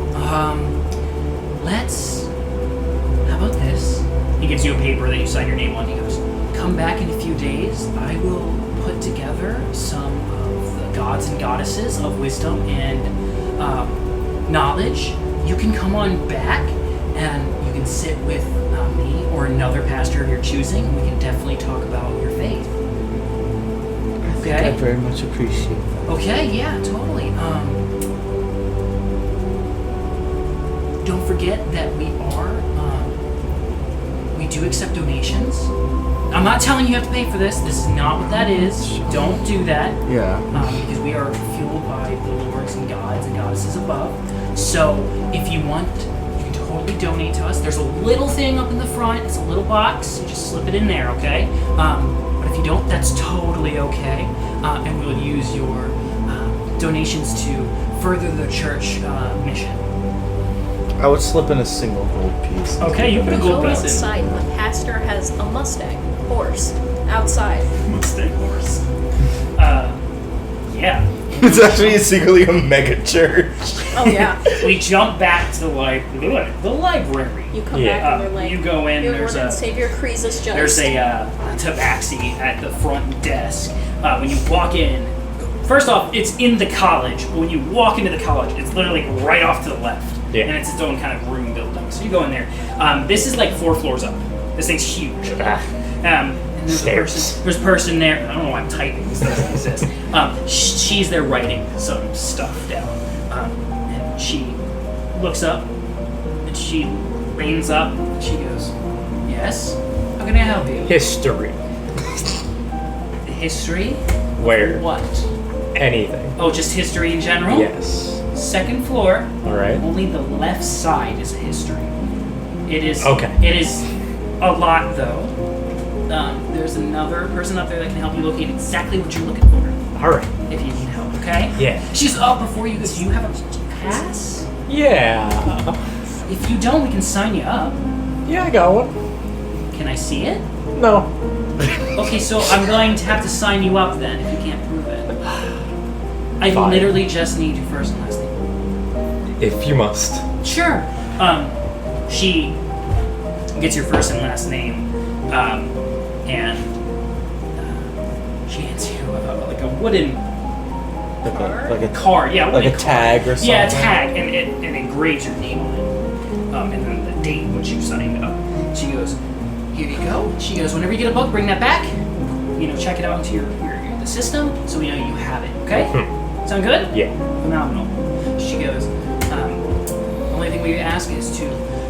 How about this? He gives you a paper that you sign your name on. He goes, come back in a few days. I will put together some of the gods and goddesses of wisdom and knowledge. You can come on back and you can sit with me or another pastor of your choosing. We can definitely talk about your faith. I Okay? very much appreciate that. Okay, yeah, totally. Don't forget that we do accept donations. I'm not telling you have to pay for this. This is not what that is. Don't do that. Yeah. Because we are fueled by the lords and gods and goddesses above. So if you want, you can totally donate to us. There's a little thing up in the front. It's a little box. You just slip it in there, okay? But if you don't, that's totally okay. And we'll use your donations to further the church mission. I would slip in a single gold piece. Okay, you put a gold Go piece in. outside. The pastor has a Mustang horse outside. Mustang horse. Yeah. It's actually secretly a mega church. Oh yeah. We jump back to the library. You come Yeah. back and you're like, You go in. your There's Lord and a Savior Croesus just. there's a tabaxi at the front desk. When you walk in, first off, it's in the college. But when you walk into the college, it's literally right off to the left. Yeah. And it's its own kind of room building. So you go in there. This is like 4 floors up. This thing's huge. And there's a person there. I don't know why I'm typing. This doesn't exist. She's there writing some stuff down. And she looks up and she leans up and she goes, yes? How can I help you? History. History? Where? What? Anything. Oh, just history in general? Yes. Second floor. Alright. Only the left side is history. It is. Okay. It is a lot though. There's another person up there that can help you locate exactly what you're looking for. Alright. If you need help, okay? Yeah. She's up before you. Do you have a pass? Yeah. If you don't, we can sign you up. Yeah, I got one. Can I see it? No. Okay, so I'm going to have to sign you up then if you can't prove it. I Fine. literally just need your first and last name. If you must. Sure. She gets your first and last name, and she hands you like a wooden Like a card. Yeah, like wooden a tag or something. Yeah, a tag, and it engraves your name on it, and then the date when she signed up. She goes, here you go. She goes, whenever you get a book, bring that back. Check it out into the system so we know you have it, okay? Sound good? Yeah. Phenomenal. She goes, only thing we ask is to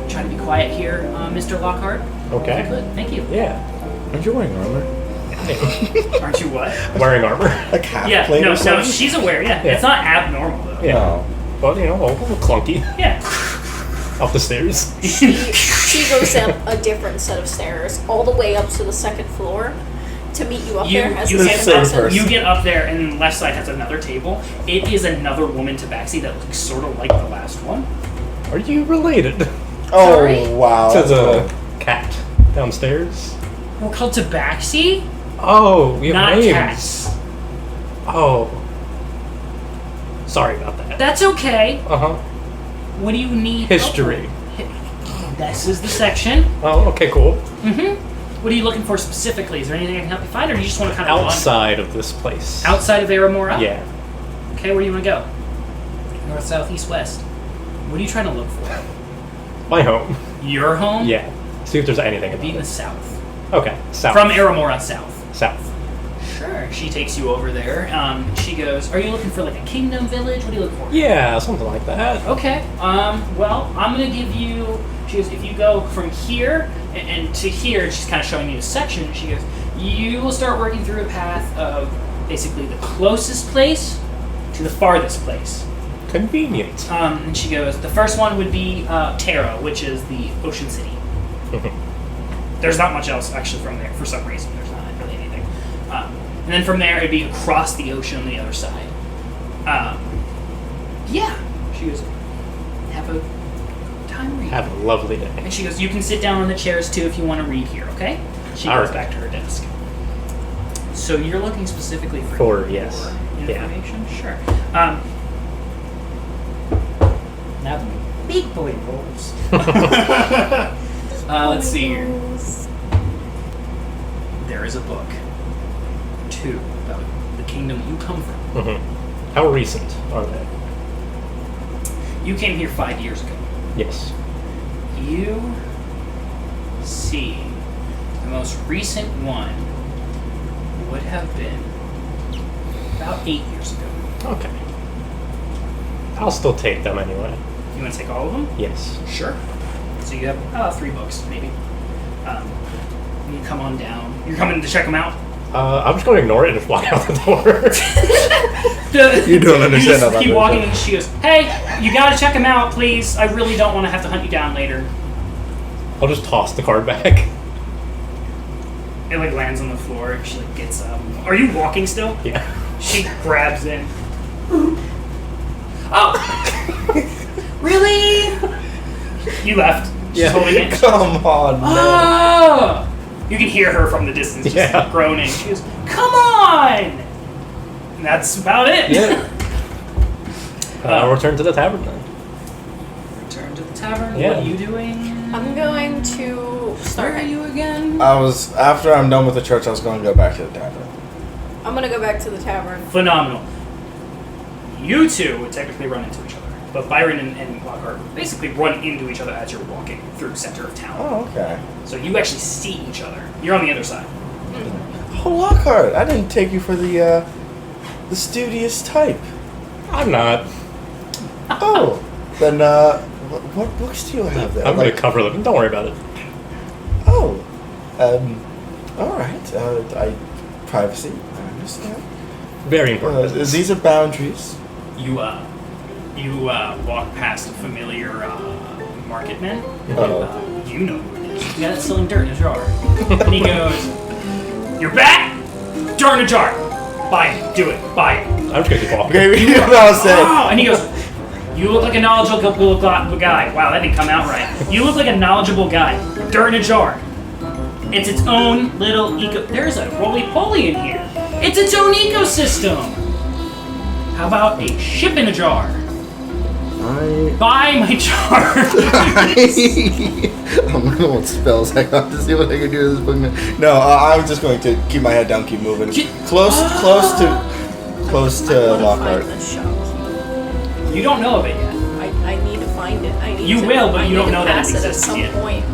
try to be quiet here, Mr. Lockhart. Okay. Good, thank you. Yeah. Aren't you wearing armor? Aren't you what? Wearing armor. Like half Yeah, plate no, or something? she's aware, yeah. Yeah. It's not abnormal, though. Yeah. No. But, a little clunky. Yeah. Up the stairs. She goes up a different set of stairs, all the way up to the second floor, to meet you up there as you the get same up, person. you get up there, and the left side has another table. It is another woman tabaxi that looks sort of like the last one. Are you related Oh, Sorry? wow. to that's the cool. cat downstairs? We're called tabaxi, Oh, we have not names. cats. Oh. Sorry about that. That's okay. Uh-huh. What do you need? History. This is the section. Oh, okay, cool. What are you looking for specifically? Is there anything I can help you find, or do you just want to kind of Outside of this place. outside of Aramora? Yeah. Okay, where do you want to go? North, south, east, west. What are you trying to look for? My home. Your home? Yeah. See if there's anything It'd be in about the it. south. Okay. South. From Aramora south. South. Sure. She takes you over there. She goes, are you looking for like a kingdom village? What do you look for? Yeah, something like that. Okay. Well, I'm going to give you... She goes, if you go from here and to here, she's kind of showing you a section. She goes, you will start working through a path of basically the closest place to the farthest place. Convenient. And she goes, the first one would be Terra, which is the ocean city. There's not much else actually from there for some reason. There's not really anything. And then from there, it'd be across the ocean on the other side. Yeah. She goes, have a time reading. Have a lovely day. And she goes, you can sit down on the chairs too if you want to read here, okay? She All goes right. back to her desk. So you're looking specifically For, yes. Yeah. information? Sure. Now the big boy rolls. Let's see here. There is a book. 2 about the kingdom you come from. How recent are they? You came here 5 years ago. Yes. You see the most recent one would have been about 8 years ago. Okay. I'll still take them anyway. You want to take all of them? Yes. Sure. So you have 3 books, maybe. You come on down. You're coming to check them out? I'm just going to ignore it and just walk out the door. You don't understand You just how that keep works. walking, and she goes, hey, you gotta check them out, please. I really don't want to have to hunt you down later. I'll just toss the card back. It like lands on the floor. She like gets up. Are you walking still? Yeah. She grabs in. Oh! Really? You left. She's holding it. Come on, man. Oh! You can hear her from the distance just Yeah. groaning. She goes, come on! And that's about it. Yeah. I'll return to the tavern then. Return to the tavern. Yeah. What are you doing? I'm going to start. Where are you again? After I'm done with the church, I was going to go back to the tavern. I'm gonna go back to the tavern. Phenomenal. You two would technically run into each other. But Byron and Lockhart basically run into each other as you're walking through the center of town. Oh, okay. So you actually see each other. You're on the other side. Oh, Lockhart, I didn't take you for the studious type. I'm not. Oh, then what books do you have there? I'm going to cover them. Don't worry about it. Oh, all right. Privacy. I understand. Very important. These are boundaries. You walk past a familiar marketman. Uh-oh. You know who it is. The guy that's selling dirt in a jar. And he goes, "You're back? Dirt in a jar. Buy it. Do it. Buy it." I'm just going to keep walking. Okay, you know what I was saying. Oh, and he goes, "You look like a knowledgeable guy." Wow, that didn't come out right. You look like a knowledgeable guy. Dirt in a jar. It's its own little There's a roly-poly in here. It's its own ecosystem. How about a ship in a jar? Buy my jar. I'm gonna know what spells I got to see what I can do with this book. No, I'm just going to keep my head down, keep moving. Close to I wanna Lockhart. find the shop. You don't know of it yet. I need to find find it. I need You to, will, but I you need don't to know that pass it it at exists some yet. point.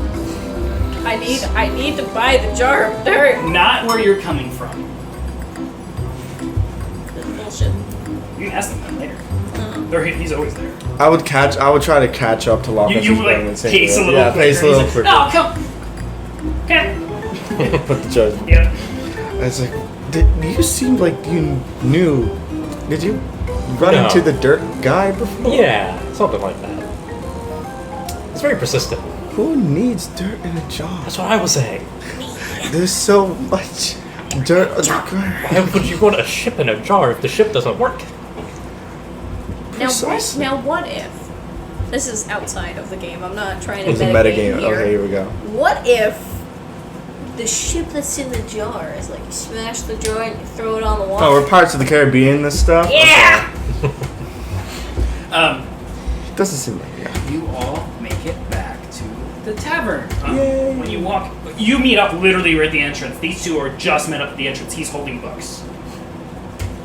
I need to buy the jar of dirt. Not where you're coming from. That's bullshit. You can ask them later. He's always there. I would try to catch up to Locke's You like pace a little quicker. pace a little He's quicker. like, no, come. Okay. Put the judge. Yeah. It's like, you seemed like you knew. Did you run No. into the dirt guy before? Yeah, something like that. It's very persistent. Who needs dirt in a jar? That's what I was saying. There's so much dirt on the ground. Why would you want a ship in a jar if the ship doesn't work? Precisely. Now what if? This is outside of the game. I'm not trying to It's a metagame metagame. here. Okay, here we go. What if the ship that's in the jar is like you smash the jar and you throw it on the water? Oh, we're Pirates of the Caribbean, this stuff? Yeah! Okay. Doesn't seem like, yeah. You all make it back to the tavern. Yay. When you walk, you meet up literally right at the entrance. These two are just met up at the entrance. He's holding books.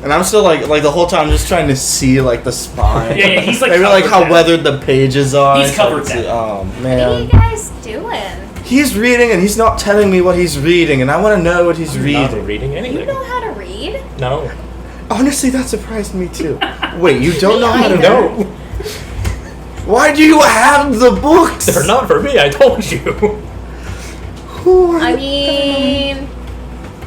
And I'm still like the whole time just trying to see like the spine. Yeah, he's like maybe like covered how that. weathered the pages are. He's and so I covered can see- that. Oh What are man. you guys doing? He's reading and he's not telling me what he's reading, and I want to know what he's Not reading. reading You anything. know how to read? No. Honestly, that surprised me too. Wait, you don't know how to either. read? Why do you have the books? They're not for me, I told you. Who are I mean,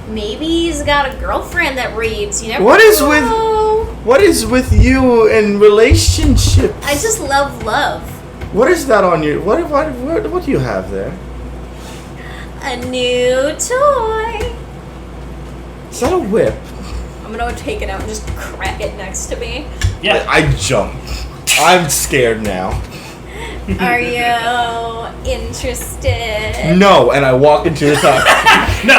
maybe he's got a girlfriend that reads. You never What is with- know. What is with you in relationships? I just love love. What is that on you? What do you have there? A new toy. Is that a whip? I'm gonna take it out and just crack it next to me. Yeah. I jump. I'm scared now. Are you interested? No, and I walk into his house. No.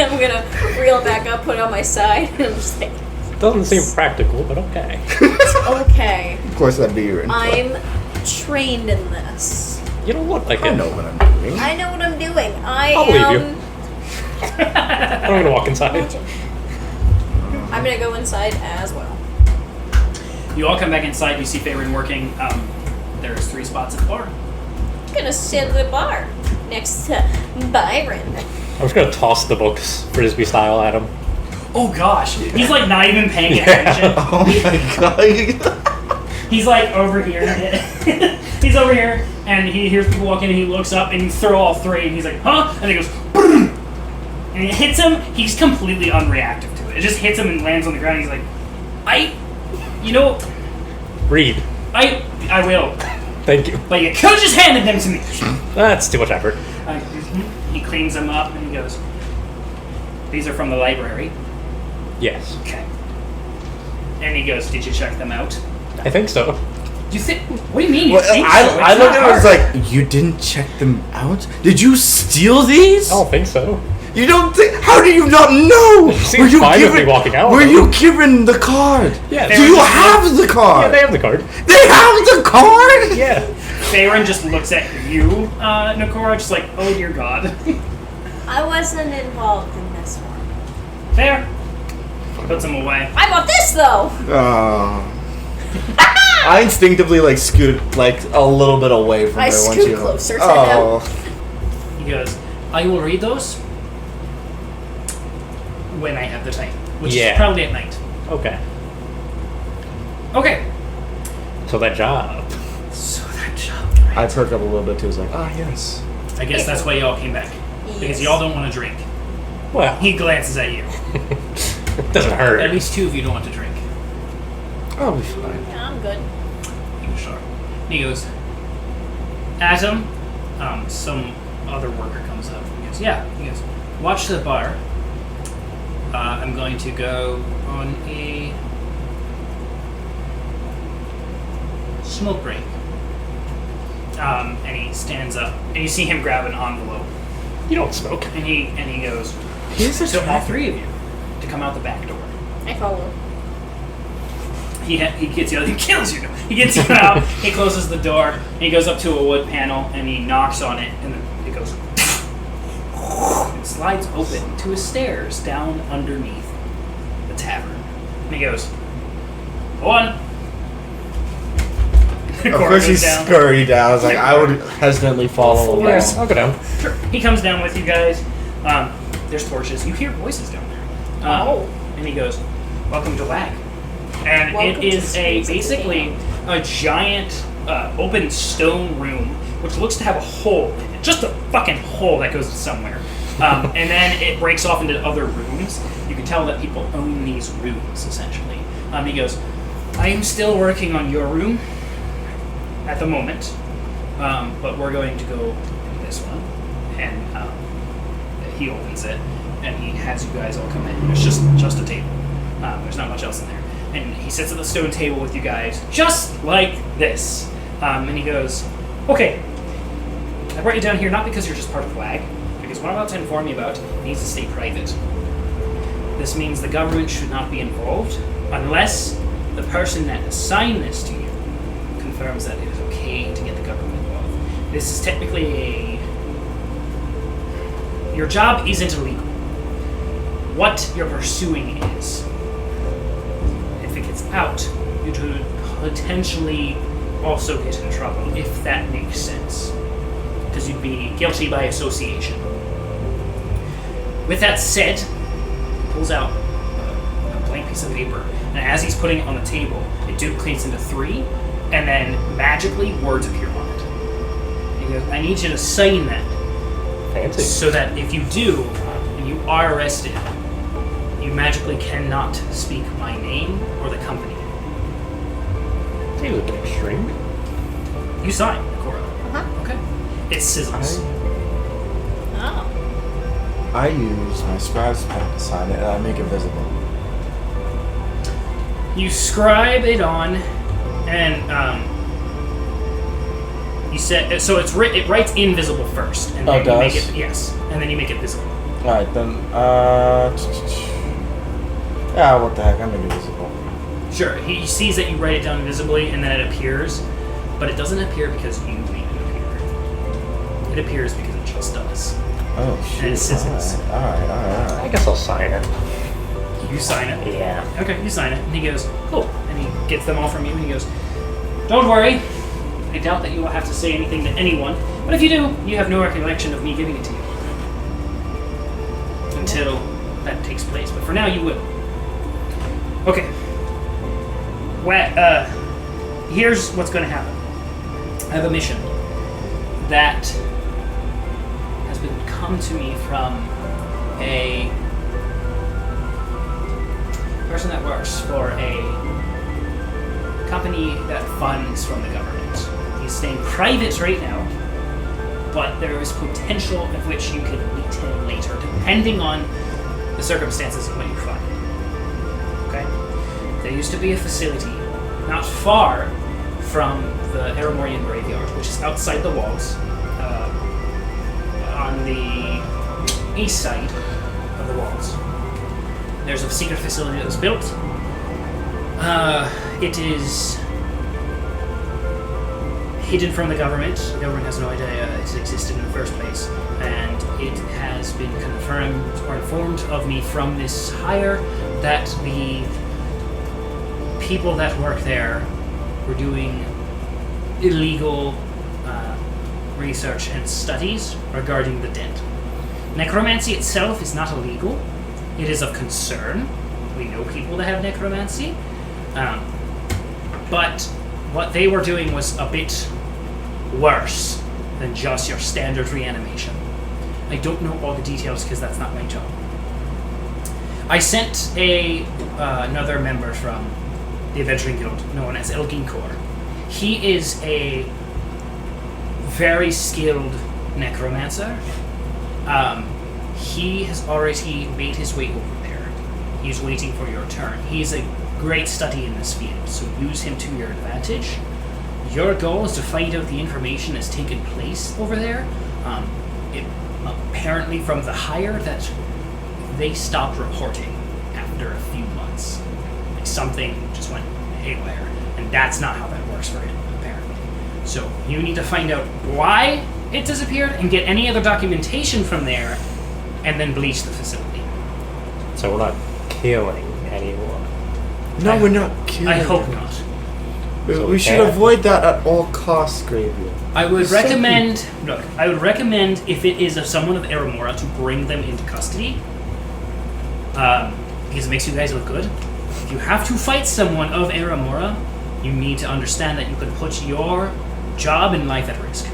I'm gonna reel back up, put it on my side, and I'm just like, Doesn't seem practical, but okay. okay, Of course, that'd be your input. I'm trained in this. You know what? I know what I'm doing. I know what I'm doing. I'll believe you. I'm gonna walk inside. I'm gonna go inside as well. You all come back inside. You see Fayron working. There's 3 spots at the bar. I'm gonna sit at the bar next to Byron. I'm just gonna toss the books frisbee style at him. Oh gosh, he's like not even paying Yeah. attention. Oh my god. He's like over here. He's over here, and he hears people walking, and he looks up, and you throw all 3, and he's like, huh? And he goes, boom! And it hits him. He's completely unreactive to it. It just hits him and lands on the ground. He's like, Read. I will. Thank you. But you could have just handed them to me. That's too much effort. He cleans them up, and he goes, these are from the library. Yes. Okay. And he goes, did you check them out? I think so. You think? What do you mean? You Well, think so? I It's looked not at it and was hard. like, you didn't check them out? Did you steal these? I don't think so. You don't think? How do you not know? Seems fine with me walking out. Were you given the card? Yeah. Do you have the Yeah, card? they have the card. They have the card? Yeah. Fayron just looks at you, Noccora, just like, oh dear God. I wasn't involved in this one. Fair. Puts him away. I want this though. Oh. I instinctively like scoot like a little bit away from I her once scoot you. closer to Oh. He goes, I will read those when I have the time, which Yeah. is probably at night. Okay. Okay. So that job. So that job. I perk up a little bit too. It's like, yes. I guess that's why y'all came back. Because Yes. y'all don't want to drink. Well, He glances at you. it doesn't hurt. At least 2 of you don't want to drink. I'll be fine. Yeah, I'm good. He goes, sure. He goes, Atom, some other worker comes up. He goes, yeah. He goes, watch the bar. I'm going to go on a smoke break. And he stands up, and you see him grab an envelope, You don't smoke. and he goes, He's a so all traffic. 3 of you to come out the back door. I follow. He gets you out. He kills you. He gets you out. He closes the door. And he goes up to a wood panel and he knocks on it, and then it goes. It slides open to a stairs down underneath the tavern. And he goes, "Go on." Of course, you down. scurry down. I was like, I would hesitantly follow along. Yes. I'll go down. Sure. He comes down with you guys. There's torches. You hear voices down there. And he goes, "Welcome to WAG." And Welcome it is to basically a giant open stone room, which looks to have a hole in it. Just a fucking hole that goes somewhere. And then it breaks off into other rooms. You can tell that people own these rooms, essentially. He goes, "I am still working on your room at the moment, but we're going to go to this one." And he opens it, and he has you guys all come in. There's just a table. There's not much else in there. And he sits at the stone table with you guys, just like this. And he goes, "Okay, I brought you down here not because you're just part of WAG, because what I'm about to inform you about needs to stay private. This means the government should not be involved unless the person that assigned this to you confirms that it is okay to get the government involved. This is technically your job isn't illegal. What you're pursuing is. If it gets out, you could potentially also get in trouble, if that makes sense. Because you'd be guilty by association. With that said," he pulls out a blank piece of paper, and as he's putting it on the table, it duplicates into 3, and then magically words appear on it. And he goes, "I need you to sign that, Fancy. so that if you do, and you are arrested, you magically cannot speak my name or the company." Hey, look at extreme. You sign, Noccora. Uh-huh. Okay. It sizzles. Oh. I use my scribe's pen to sign it, and I make it visible. You scribe it on, and you set so it writes invisible first, and then Oh, you make does? it and then you make it visible. Alright, then, yeah, what the heck, I make it visible. Sure, he sees that you write it down invisibly, and then it appears, but it doesn't appear because you made it appear. It appears because it just does. Oh, shit. And it sizzles. Alright. I guess I'll sign it. You sign it. Yeah. Okay, you sign it, and he goes, "Cool," and he gets them all from you, and he goes, "Don't worry. I doubt that you will have to say anything to anyone, but if you do, you have no recollection of me giving it to you. Until that takes place, but for now you will." Okay. Here's what's going to happen. I have a mission that has come to me from a person that works for a company that funds from the government. He's staying private right now, but there is potential of which you could meet him later, depending on the circumstances of what you find. Okay? There used to be a facility not far from the Aramorian Graveyard, which is outside the walls, on the east side of the walls. There's a secret facility that was built. It is hidden from the government. The government has no idea it existed in the first place, and it has been confirmed or informed of me from this hire that the people that work there were doing illegal research and studies regarding the dead. Necromancy itself is not illegal. It is of concern. We know people that have necromancy. But what they were doing was a bit worse than just your standard reanimation. I don't know all the details because that's not my job. I sent another member from the Adventuring Guild known as Elginkor. He is a very skilled necromancer. He has already made his way over there. He's waiting for your turn. He's a great study in this field, so use him to your advantage. Your goal is to find out the information that's taken place over there. It apparently from the hire that they stopped reporting after a few months. Like something just went haywire, and that's not how that works for him, apparently. So you need to find out why it disappeared and get any other documentation from there, and then bleach the facility. So we're not killing anyone. No, we're not killing. I hope not. We should avoid that at all costs, Graveyard. I would recommend. Look, I would recommend if it is of someone of Aramora to bring them into custody, because it makes you guys look good. If you have to fight someone of Aramora, you need to understand that you could put your job and life at risk.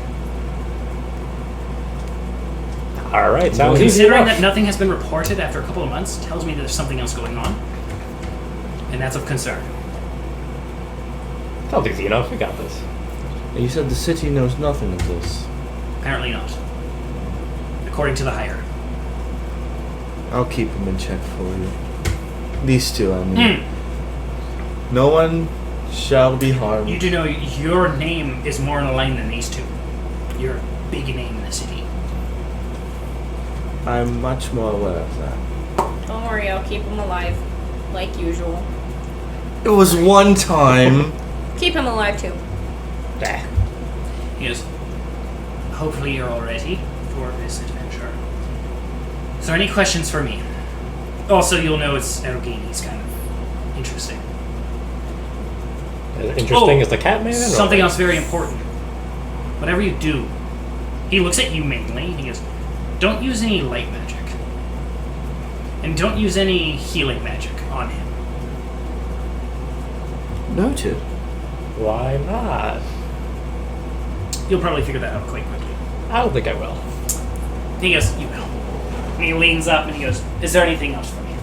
All right, sounds easy Considering enough. that nothing has been reported after a couple of months, tells me that there's something else going on, and that's of concern. Sounds easy enough. We got this. And you said the city knows nothing of this. Apparently not, according to the hire. I'll keep them in check for you. These two, I mean. No one shall be harmed. You do know your name is more in a line than these two. You're a big name in the city. I'm much more aware of that. Don't worry, I'll keep him alive. Like usual. It was one time. Keep him alive too. He goes, hopefully you're all ready for this adventure. Is there any questions for me? Also, you'll know it's Erogain. He's kind of interesting. Interesting as the Catman? Something else very important. Whatever you do, he looks at you mainly, and he goes, don't use any light magic. And don't use any healing magic on him. Noted. Why not? You'll probably figure that out quite quickly. I don't think I will. He goes, you will. And he leans up and he goes, is there anything else for me?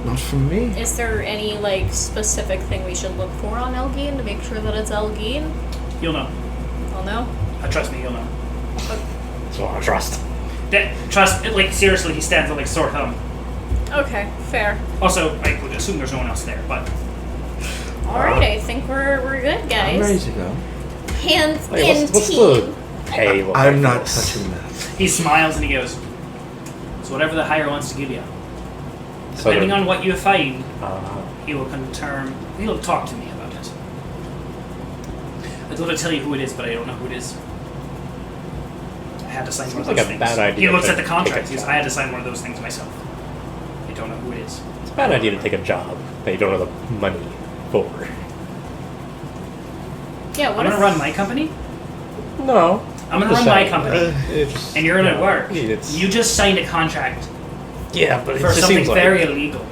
Not from me. Is there any, like, specific thing we should look for on Elgin to make sure that it's Elgin? You'll know. I'll know. Trust me, you'll know. So I trust. Trust, like, seriously, he stands on, like, sore thumb. Okay, fair. Also, I would assume there's no one else there, but... Alright, I think we're good, guys. I'm ready to go. Hands Wait, in what's team. the pay look I'm like not for this? touching that. He smiles and he goes, so whatever the hire wants to give you. So Depending they're- on what you find, Uh, he'll talk to me about it. I'd love to tell you who it is, but I don't know who it is. I had to sign one of Seems like those a things. bad idea He looks to at the take contract. a He goes, job. I had to sign one of those things myself. I don't know who it is. it's a bad idea to take a job that you don't have the money for. Yeah, I'm what gonna if... run my company. No. I'm gonna run my company, It's, and you're gonna work. It's, You just signed a contract yeah, but it for just something seems like... very illegal.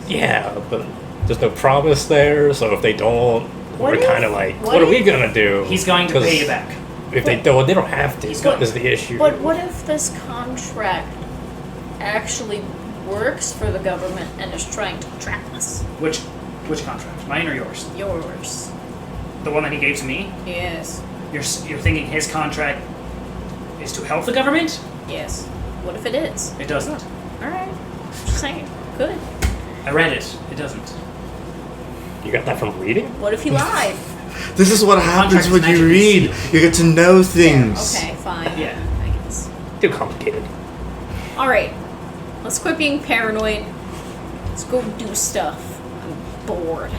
Yeah, but there's no promise there, so if they don't, What we're if- kind of like, what what are we if- gonna do? He's going to 'Cause pay you back. If they don't, they don't have to. He's going- Is the issue. But what if this contract actually works for the government and is trying to trap us? Which contract? Mine or yours? Yours. The one that he gave to me? Yes. You're thinking his contract is to help the government? Yes. What if it is? It doesn't. Alright. Just saying. Good. I read it. It doesn't. You got that from reading? What if he lied? This is what happens Contract when is you magically read. sealed. You get to know things. Okay, fine. Yeah. I guess. Too complicated. Alright. Let's quit being paranoid. Let's go do stuff. I'm bored.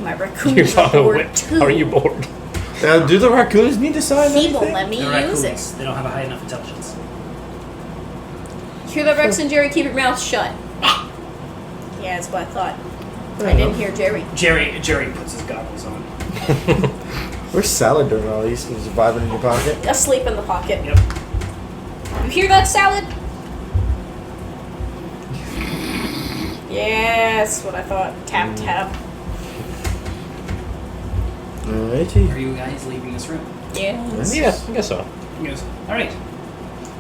My raccoons are bored too. How are you bored? Do the raccoons need to sign He won't anything? let me They're use it. raccoons. They don't have a high enough intelligence. Hear that, Rex and Jerry? Keep your mouth shut. Yeah, that's what I thought. I didn't hear Jerry. Jerry puts his goggles on. Where's salad during all these? Is it vibing in your pocket? Asleep in the pocket. Yep. You hear that, salad? Yes, what I thought. Tap, tap. Alrighty. Are you guys leaving this room? Yes. Yeah, I guess so. He goes, alright.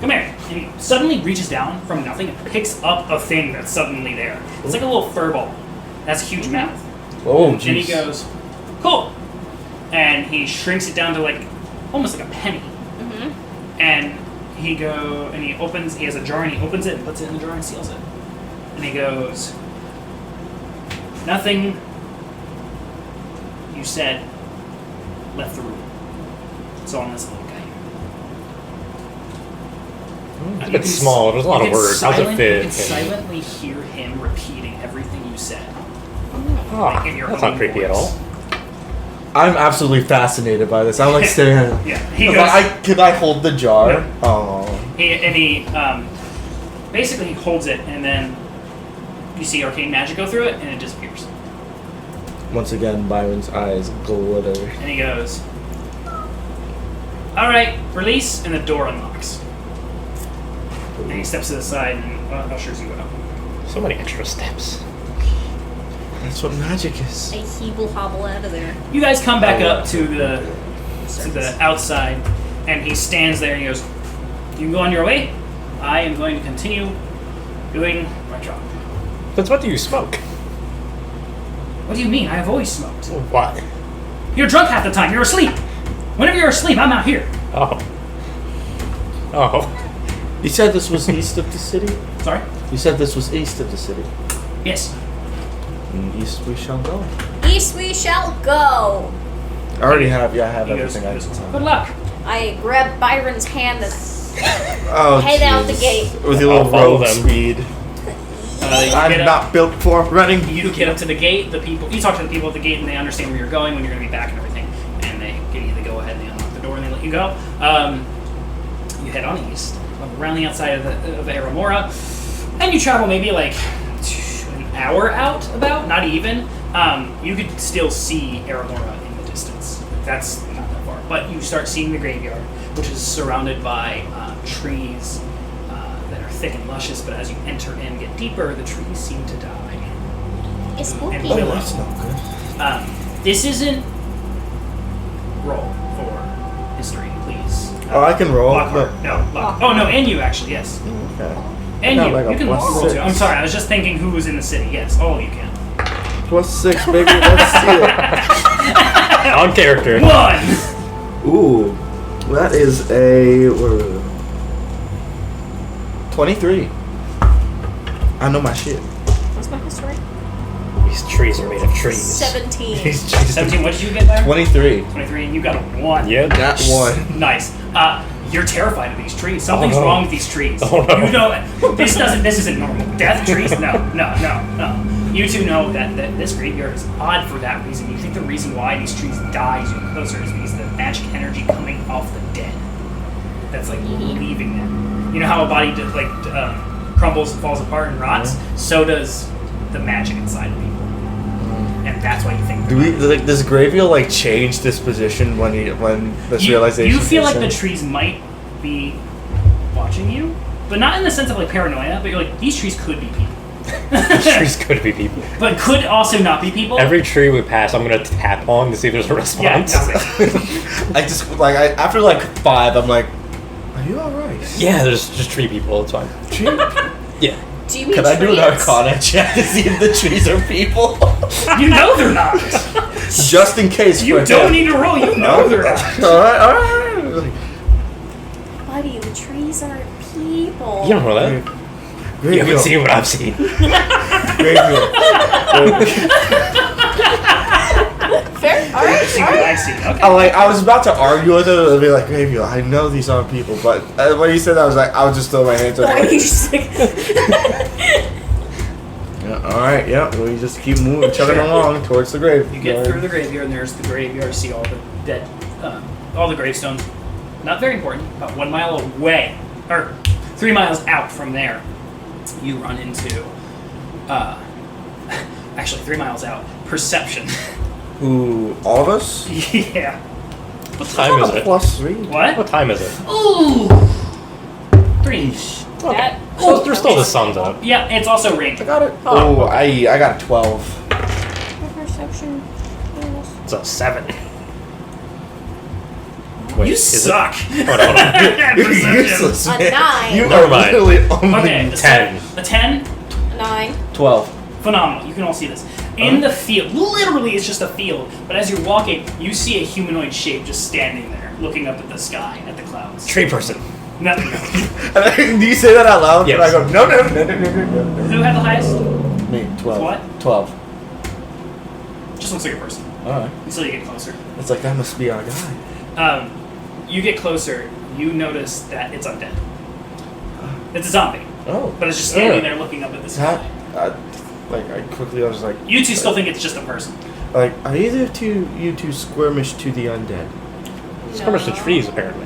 Come here. And he suddenly reaches down from nothing and picks up a thing that's suddenly there. It's like a little fur ball. That's a huge mouth. Oh, And he jeez. goes, cool. And he shrinks it down to like almost like a penny. Mm-hmm. And he has a jar and he opens it and puts it in the jar and seals it. And he goes, nothing you said left the room. It's all in this little guy. It's a bit small. There's a lot of words. How's it fit? You can silently hear him repeating everything you said. Ah, in your that's own not creepy at all. voice. I'm absolutely fascinated by this. I'm like staring at it. Yeah, he I'm goes. like, could I hold the jar? No. Oh. He basically he holds it, and then you see arcane magic go through it, and it disappears. Once again, Byron's eyes glitter. And he goes, "Alright, release," and the door unlocks. And he steps to the side and ushers you out. So many extra steps. That's what magic is. I heeble hobble out of there. You guys come back up to the outside, and he stands there and he goes, "You can go on your way. I am going to continue doing my job." But what do you smoke? What do you mean? I have always smoked. Why? You're drunk half the time. You're asleep. Whenever you're asleep, I'm out here. Oh. Oh. You said this was east of the city? Sorry? You said this was east of the city. Yes. East we shall go. East we shall go. I already have, I have He goes, everything I "Good need. luck." I grab Byron's hand and Oh, head out the jeez. gate. With your I'll little follow rogue them. speed. You I'm get up- not built for running. You get up to the gate. The people. You talk to the people at the gate, and they understand where you're going, when you're going to be back, and everything. And they give you the go ahead, and they unlock the door, and they let you go. You head on east, around the outside of Aramora, and you travel maybe like an hour out. About, not even. You could still see Aramora in the distance. That's not that far. But you start seeing the graveyard, which is surrounded by trees that are thick and luscious. But as you enter in and get deeper, the trees seem to die. It's And spooky. willow. That's not good. This isn't roll for history, please. Oh, I can roll. Lockhart. No, Lock. Oh no, and you actually, yes. Okay. And Got you. like a You can plus roll six. too. I'm sorry, I was just thinking who was in the city. Yes, all of you can. +6, baby. Let's see On character. 1! it. Ooh. That is a... 23. I know my shit. What's my history? These trees are made of trees. 17. 17, what did you get there? 23. 23, and you got a 1. Yeah. That one. Nice. You're terrified of these trees. Something's no. wrong with these trees. Oh, no. You know, this isn't normal. Death trees? No. You two know that this graveyard is odd for that reason. You think the reason why these trees die as you get closer is because the magic energy coming off the dead. That's like leaving them. You know how a body just crumbles and falls apart and rots? So does the magic inside of people. And that's why you think. Do we does Grevil change this position when this realization? You feel hits like the him? trees might be watching you, but not in the sense of paranoia. But you're like, these trees could be people. These trees could be people. But could also not be people. Every tree we pass, I'm gonna tap on to see if there's a response. Yeah, I just after 5, I'm like, are you alright? Yeah, there's just tree people. It's fine. Yeah. Do you mean Can I do an trees? Arcana check to see if the trees are people? You know they're not. Just in case. You for don't him. need to roll. You know they're not. Alright. Buddy, the trees aren't people. You don't know that. You haven't seen what I've seen. Fair? Alright, See what I see. Okay. I was about to argue with it and be like, Grevil, I know these aren't people, but when you said that, I was just throw my hands up. alright. Just like, Yeah, alright, yeah, we just keep moving, chugging along towards the grave. You get through the graveyard, and there's the graveyard. See all the dead, all the gravestones. Not very important. About 1 mile away, or 3 miles out from there, you run into. Actually, 3 miles out. Perception. Who, all of us? Yeah. What time is it? +3. What? What time is it? Ooh. 3. that. So there's still the sun's up. Yeah, it's also range. I got it. Oh, Oh, I got a 12. Perception. It's a 7. Wait, You is suck. Hold on. You're Perception. useless, A man. 9. You Never are mind. literally only Okay, a 10. 10. 9. 12. Phenomenal. You can all see this. In the field, literally it's just a field, but as you're walking, you see a humanoid shape just standing there, looking up at the sky, at the clouds. Tree person. No. Do you say that out loud? Yes. And I go, no. Who had the highest? Me, 12. What? 12. Just looks like a person. Alright. Until you get closer. It's like, that must be our guy. You get closer, you notice that it's undead. It's a zombie, Oh. but it's just standing there looking up at the sky. I quickly, I was like, You two still think it's just a person. are you two squirmish to the undead? Skirmish the trees, apparently.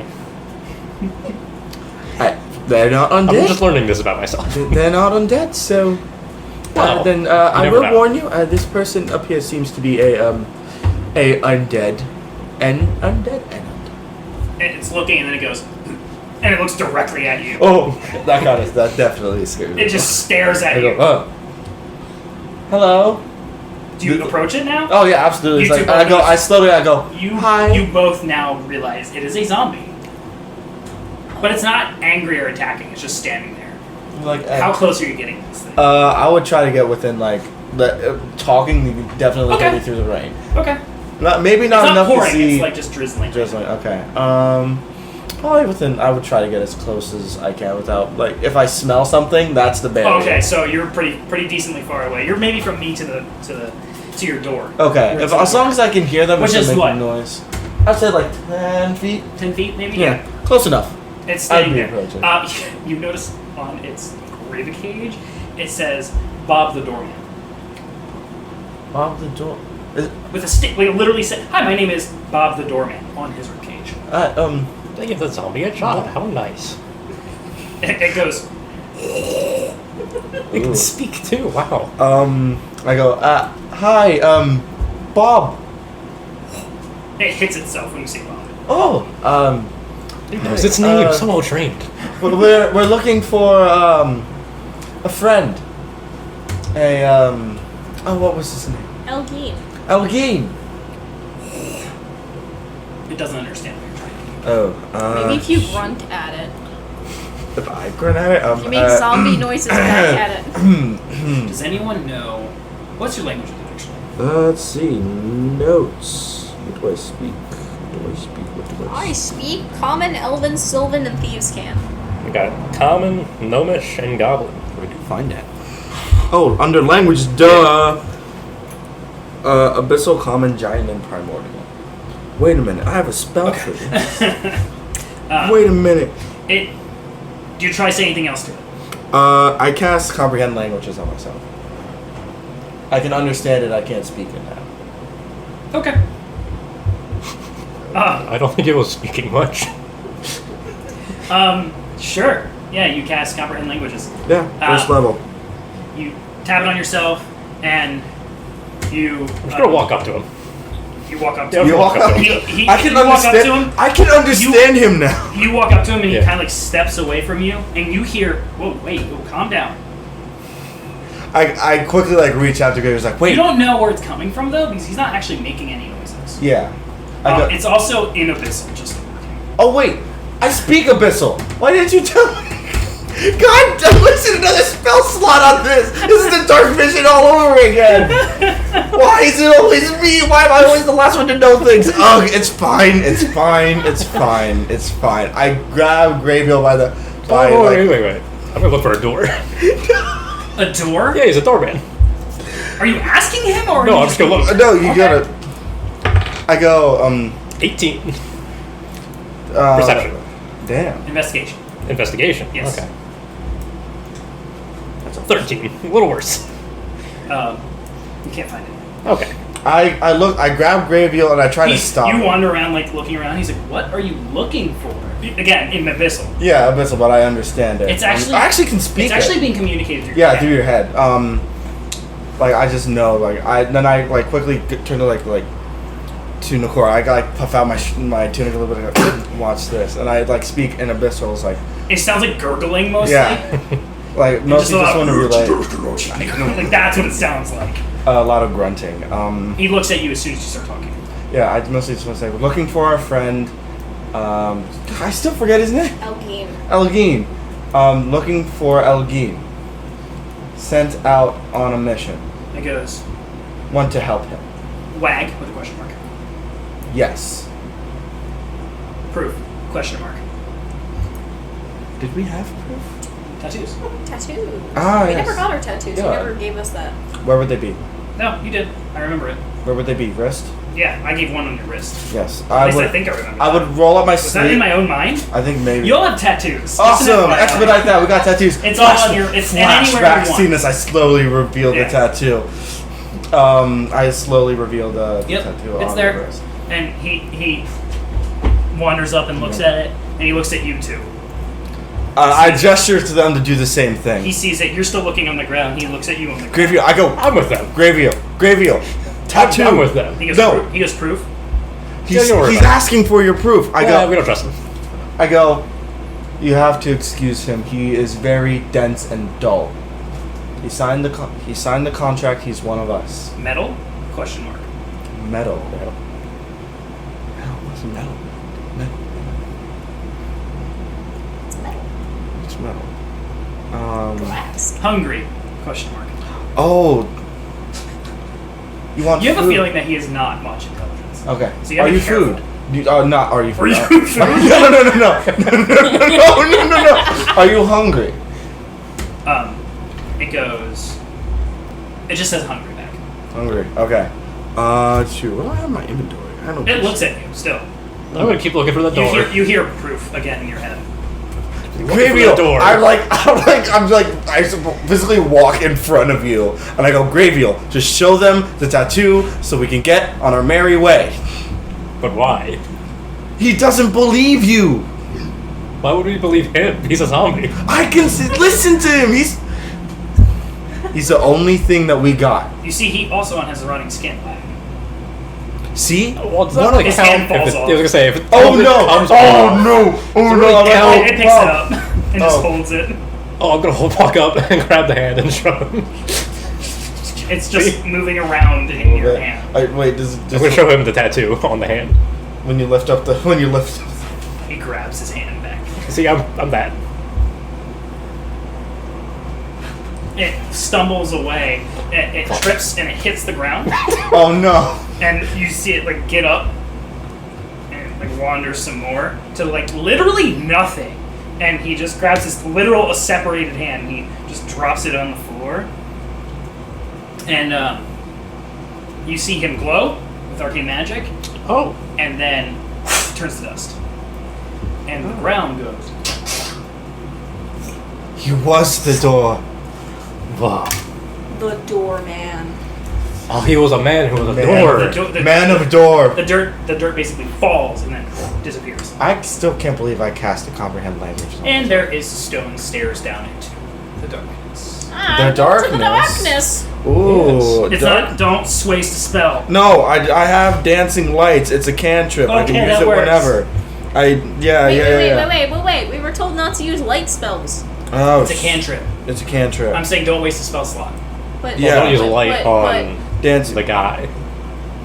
They're not I'm undead. just learning this about myself. They're not undead, so Well, then I never will know. warn you. This person up here seems to be a undead, undead. And it's looking, and then it goes, and it looks directly at you. Oh, that definitely scares me. It just stares at I you. go, oh. Hello. Do you approach it now? Oh yeah, absolutely. You It's like, two I both go. notice- I go. Hi. You both now realize it is a zombie. But it's not angry or attacking, it's just standing there. Like, How close are you getting to this thing? I would try to get within like the talking. Definitely Okay. get me through the rain. Okay. Maybe not It's not enough pouring, to see. it's like just drizzling. Drizzling. Okay. Probably within. I would try to get as close as I can without like. If I smell something, that's the barrier. Okay, so you're pretty decently far away. You're maybe from me to your door. Okay. You're If, to the as long door. as I can hear them, Which it's is making what? noise. I'd say like 10 feet. 10 feet maybe? Yeah. Close enough. It's I'd staying be there. approaching. You notice on its rib cage, it says Bob the Doorman. Bob the door. With a stick, like it literally said, "Hi, my name is Bob the Doorman" on his rib cage. They give the zombie a shot. How nice. It goes, They can speak too. Wow. I go. Hi. Bob. it hits itself when you say Bob. Oh. It knows its name. So well trained. We're looking for a friend. What was his name? Elgin. Elgin. It doesn't understand what you're trying to do. Oh. Maybe if you grunt at it. If I grunt at it, You make zombie noises back at it. Does anyone know what's your language actually? Let's see. Notes. What do I speak? I speak Common, Elven, Sylvan, and Thieves' Cant. We got Common, Gnomish, and Goblin. Where do you find that? Oh, under language, duh. Abyssal, Common, Giant, and Primordial. Wait a minute, I have a spell for this. Wait a minute. Do you try to say anything else to it? I cast Comprehend Languages on myself. I can understand it, I can't speak it now. Okay. I don't think it was speaking much. Sure. Yeah, you cast Comprehend Languages. Yeah, first level. You tap it on yourself, and you. I'm just gonna walk up to him. You walk up to Yeah, him. You walk up. I can can you walk up to understand. him. I can understand him now. You walk up to him, and he Yeah. kind of like steps away from you, and you hear, "Whoa, wait, calm down." I quickly like reach out to Grevil. Like, wait. You don't know where it's coming from though, because he's not actually making any noises. Yeah. I go, It's also in Abyssal, just. oh wait, I speak Abyssal. Why didn't you tell me? God, listen, another spell slot on this. This is the dark vision all over again. Why is it always me? Why am I always the last one to know things? Ugh, it's fine. It's fine. It's fine. It's fine. I grab Grevil by the. By, Oh, like, wait. I'm gonna look for a door. A door? Yeah, he's a doorman. Are you asking him, or? Are No, you I'm just gonna look. no, you Okay. gotta. I go. 18. Uh, Perception. Damn. Investigation. Investigation. Yes. Okay. That's a 13. A little worse. You can't find it. Okay. I look. I grab Grevil and I try to stop. You him. wander around, like looking around. He's like, "What are you looking for?" Again, in Abyssal. Yeah, Abyssal, but I understand it. It's actually- I actually can speak. It's actually being communicated through. Yeah, your through head. your head. Like I just know. Like then I like quickly turn to like to Noccora. I like puff out my tunic a little bit and go, watch this, and I like speak in Abyssal. It's like It sounds like gurgling mostly. yeah, like mostly just want to relay Like that's what it sounds like. a lot of grunting. He looks at you as soon as you start talking. Yeah, I mostly just want to say we're looking for our friend. I still forget his name. Elgin. Elgin. Looking for Elgin. Sent out on a mission. It goes Want to help him. wag with a question mark. Yes. Proof question mark. Did we have proof? Tattoos. Tattoos. Ah, We yes. never got our tattoos. Yeah. You never gave us that. Where would they be? No, you did. I remember it. Where would they be? Wrist? Yeah, I gave one on your wrist. Yes. At least I think I remember. I that. would roll up my Was that in sleeve. my own mind? I think maybe. You all have tattoos. Just an Awesome! FYI. Expedite that. We got tattoos. It's all on your- it's anywhere you flashback want. scene as I slowly reveal Yeah. the tattoo. I slowly reveal the Yep, tattoo it's on there. the wrist. And he wanders up and looks at it, and he looks at you too. I gesture to them to do the same He thing. sees it. You're still looking on the ground. He looks at you on the ground. Greville, I go, I'm with them. Greville, tattoo. I'm with them. He goes, No. he goes proof. He's don't worry about it. asking for your proof. We don't trust him. I go, you have to excuse him. He is very dense and dull. He signed the contract. He's one of us. Metal? Question mark. Metal. Metal. What's metal? Metal. It's metal. It's metal. Glass. Hungry? Question mark. Oh. You want? You have food? a feeling that he is not much intelligence. Okay. So you Are have to you be careful. food? Not. Are you food? Are you food? No. No. Are you hungry? It goes. It just says hungry back. Hungry. Okay. Shoot. What do I have in my inventory? I don't. It looks at you still. I'm gonna keep looking for the door. You hear proof again in your head. Greville, door. I physically walk in front of you, and I go, Greville, just show them the tattoo so we can get on our merry way. But why? He doesn't believe you. Why would we believe him? He's a zombie. I can listen to him. He's the only thing that we got. You see, he also has a running skin lag. See? Well, it's What not a like his count. hand falls If it, off. I was gonna say if it Oh if it no! comes Oh off, no! Oh no! really count. It picks it up and just holds it. Oh, I'm gonna walk up and grab the hand and show him. It's just moving around in your hand. Wait, does I'm gonna show him the tattoo on the hand. when you lift up? He grabs his hand back. See, I'm that. It stumbles away. It trips and it hits the ground. Oh no! And you see it like get up and like wander some more to like literally nothing. And he just grabs his literal separated hand and he just drops it on the floor. And you see him glow with arcane magic, Oh, and then turns to dust. And the ground goes. He was the door. wow. The doorman. Oh, he was a man who was a Man. door. Man of door. The dirt basically falls and then disappears. I still can't believe I cast a comprehend language. And there is stone stairs down into the darkness. The To darkness. the darkness. Ooh. It's not don't waste a spell. No, I have dancing lights. It's a cantrip. I can Okay, use that it works. whenever. Wait. We were told not to use light spells. Oh, It's a cantrip. It's a cantrip. I'm saying don't waste a spell slot. But Yeah. Don't use a light on Dancing. the guy.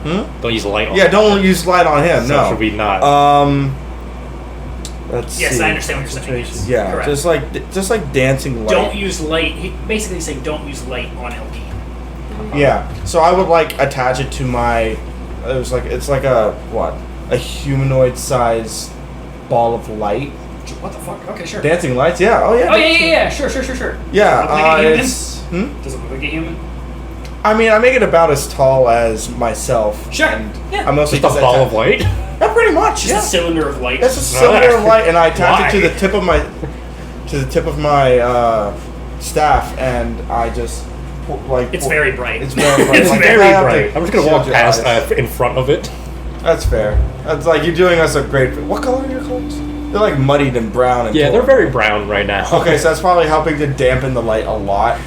Hmm? Don't use a light on Yeah, don't use light on him. So No. should we not? Let's Yes, see. I understand what you're saying. Yes. Yeah, Correct. just like dancing light. Don't use light. He basically saying don't use light on LD. Yeah. So I would like attach it to my. It's like a humanoid size ball of light. What the fuck? Okay, sure. Dancing lights. Yeah. Oh yeah. Oh yeah. Sure. Does it look Yeah. like a human? It's. Does it look like a human? I mean, I make it about as tall as myself. Sure. And Yeah. I mostly Just a ball of light? Yeah, pretty much. Just Yeah. a cylinder of light. It's a cylinder of light, and I attach it to Why? the tip of my staff, and I just It's very bright. It's very bright. It's Like, Very I have to bright. I'm just gonna shield walk your past eyes. in front of it. That's fair. That's like you're doing us a great. What color are your clothes? They're like muddied and brown and. Yeah, they're torn. very brown right now. Okay, so that's probably helping to dampen the light a lot.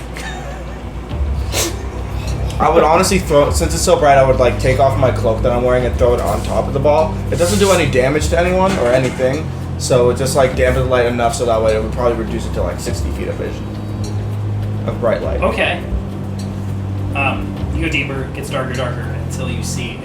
I would honestly since it's so bright, I would like take off my cloak that I'm wearing and throw it on top of the ball. It doesn't do any damage to anyone or anything, so it just like dampens the light enough so that way it would probably reduce it to like 60 feet of vision of bright light. Okay. You go deeper, it gets darker, until you see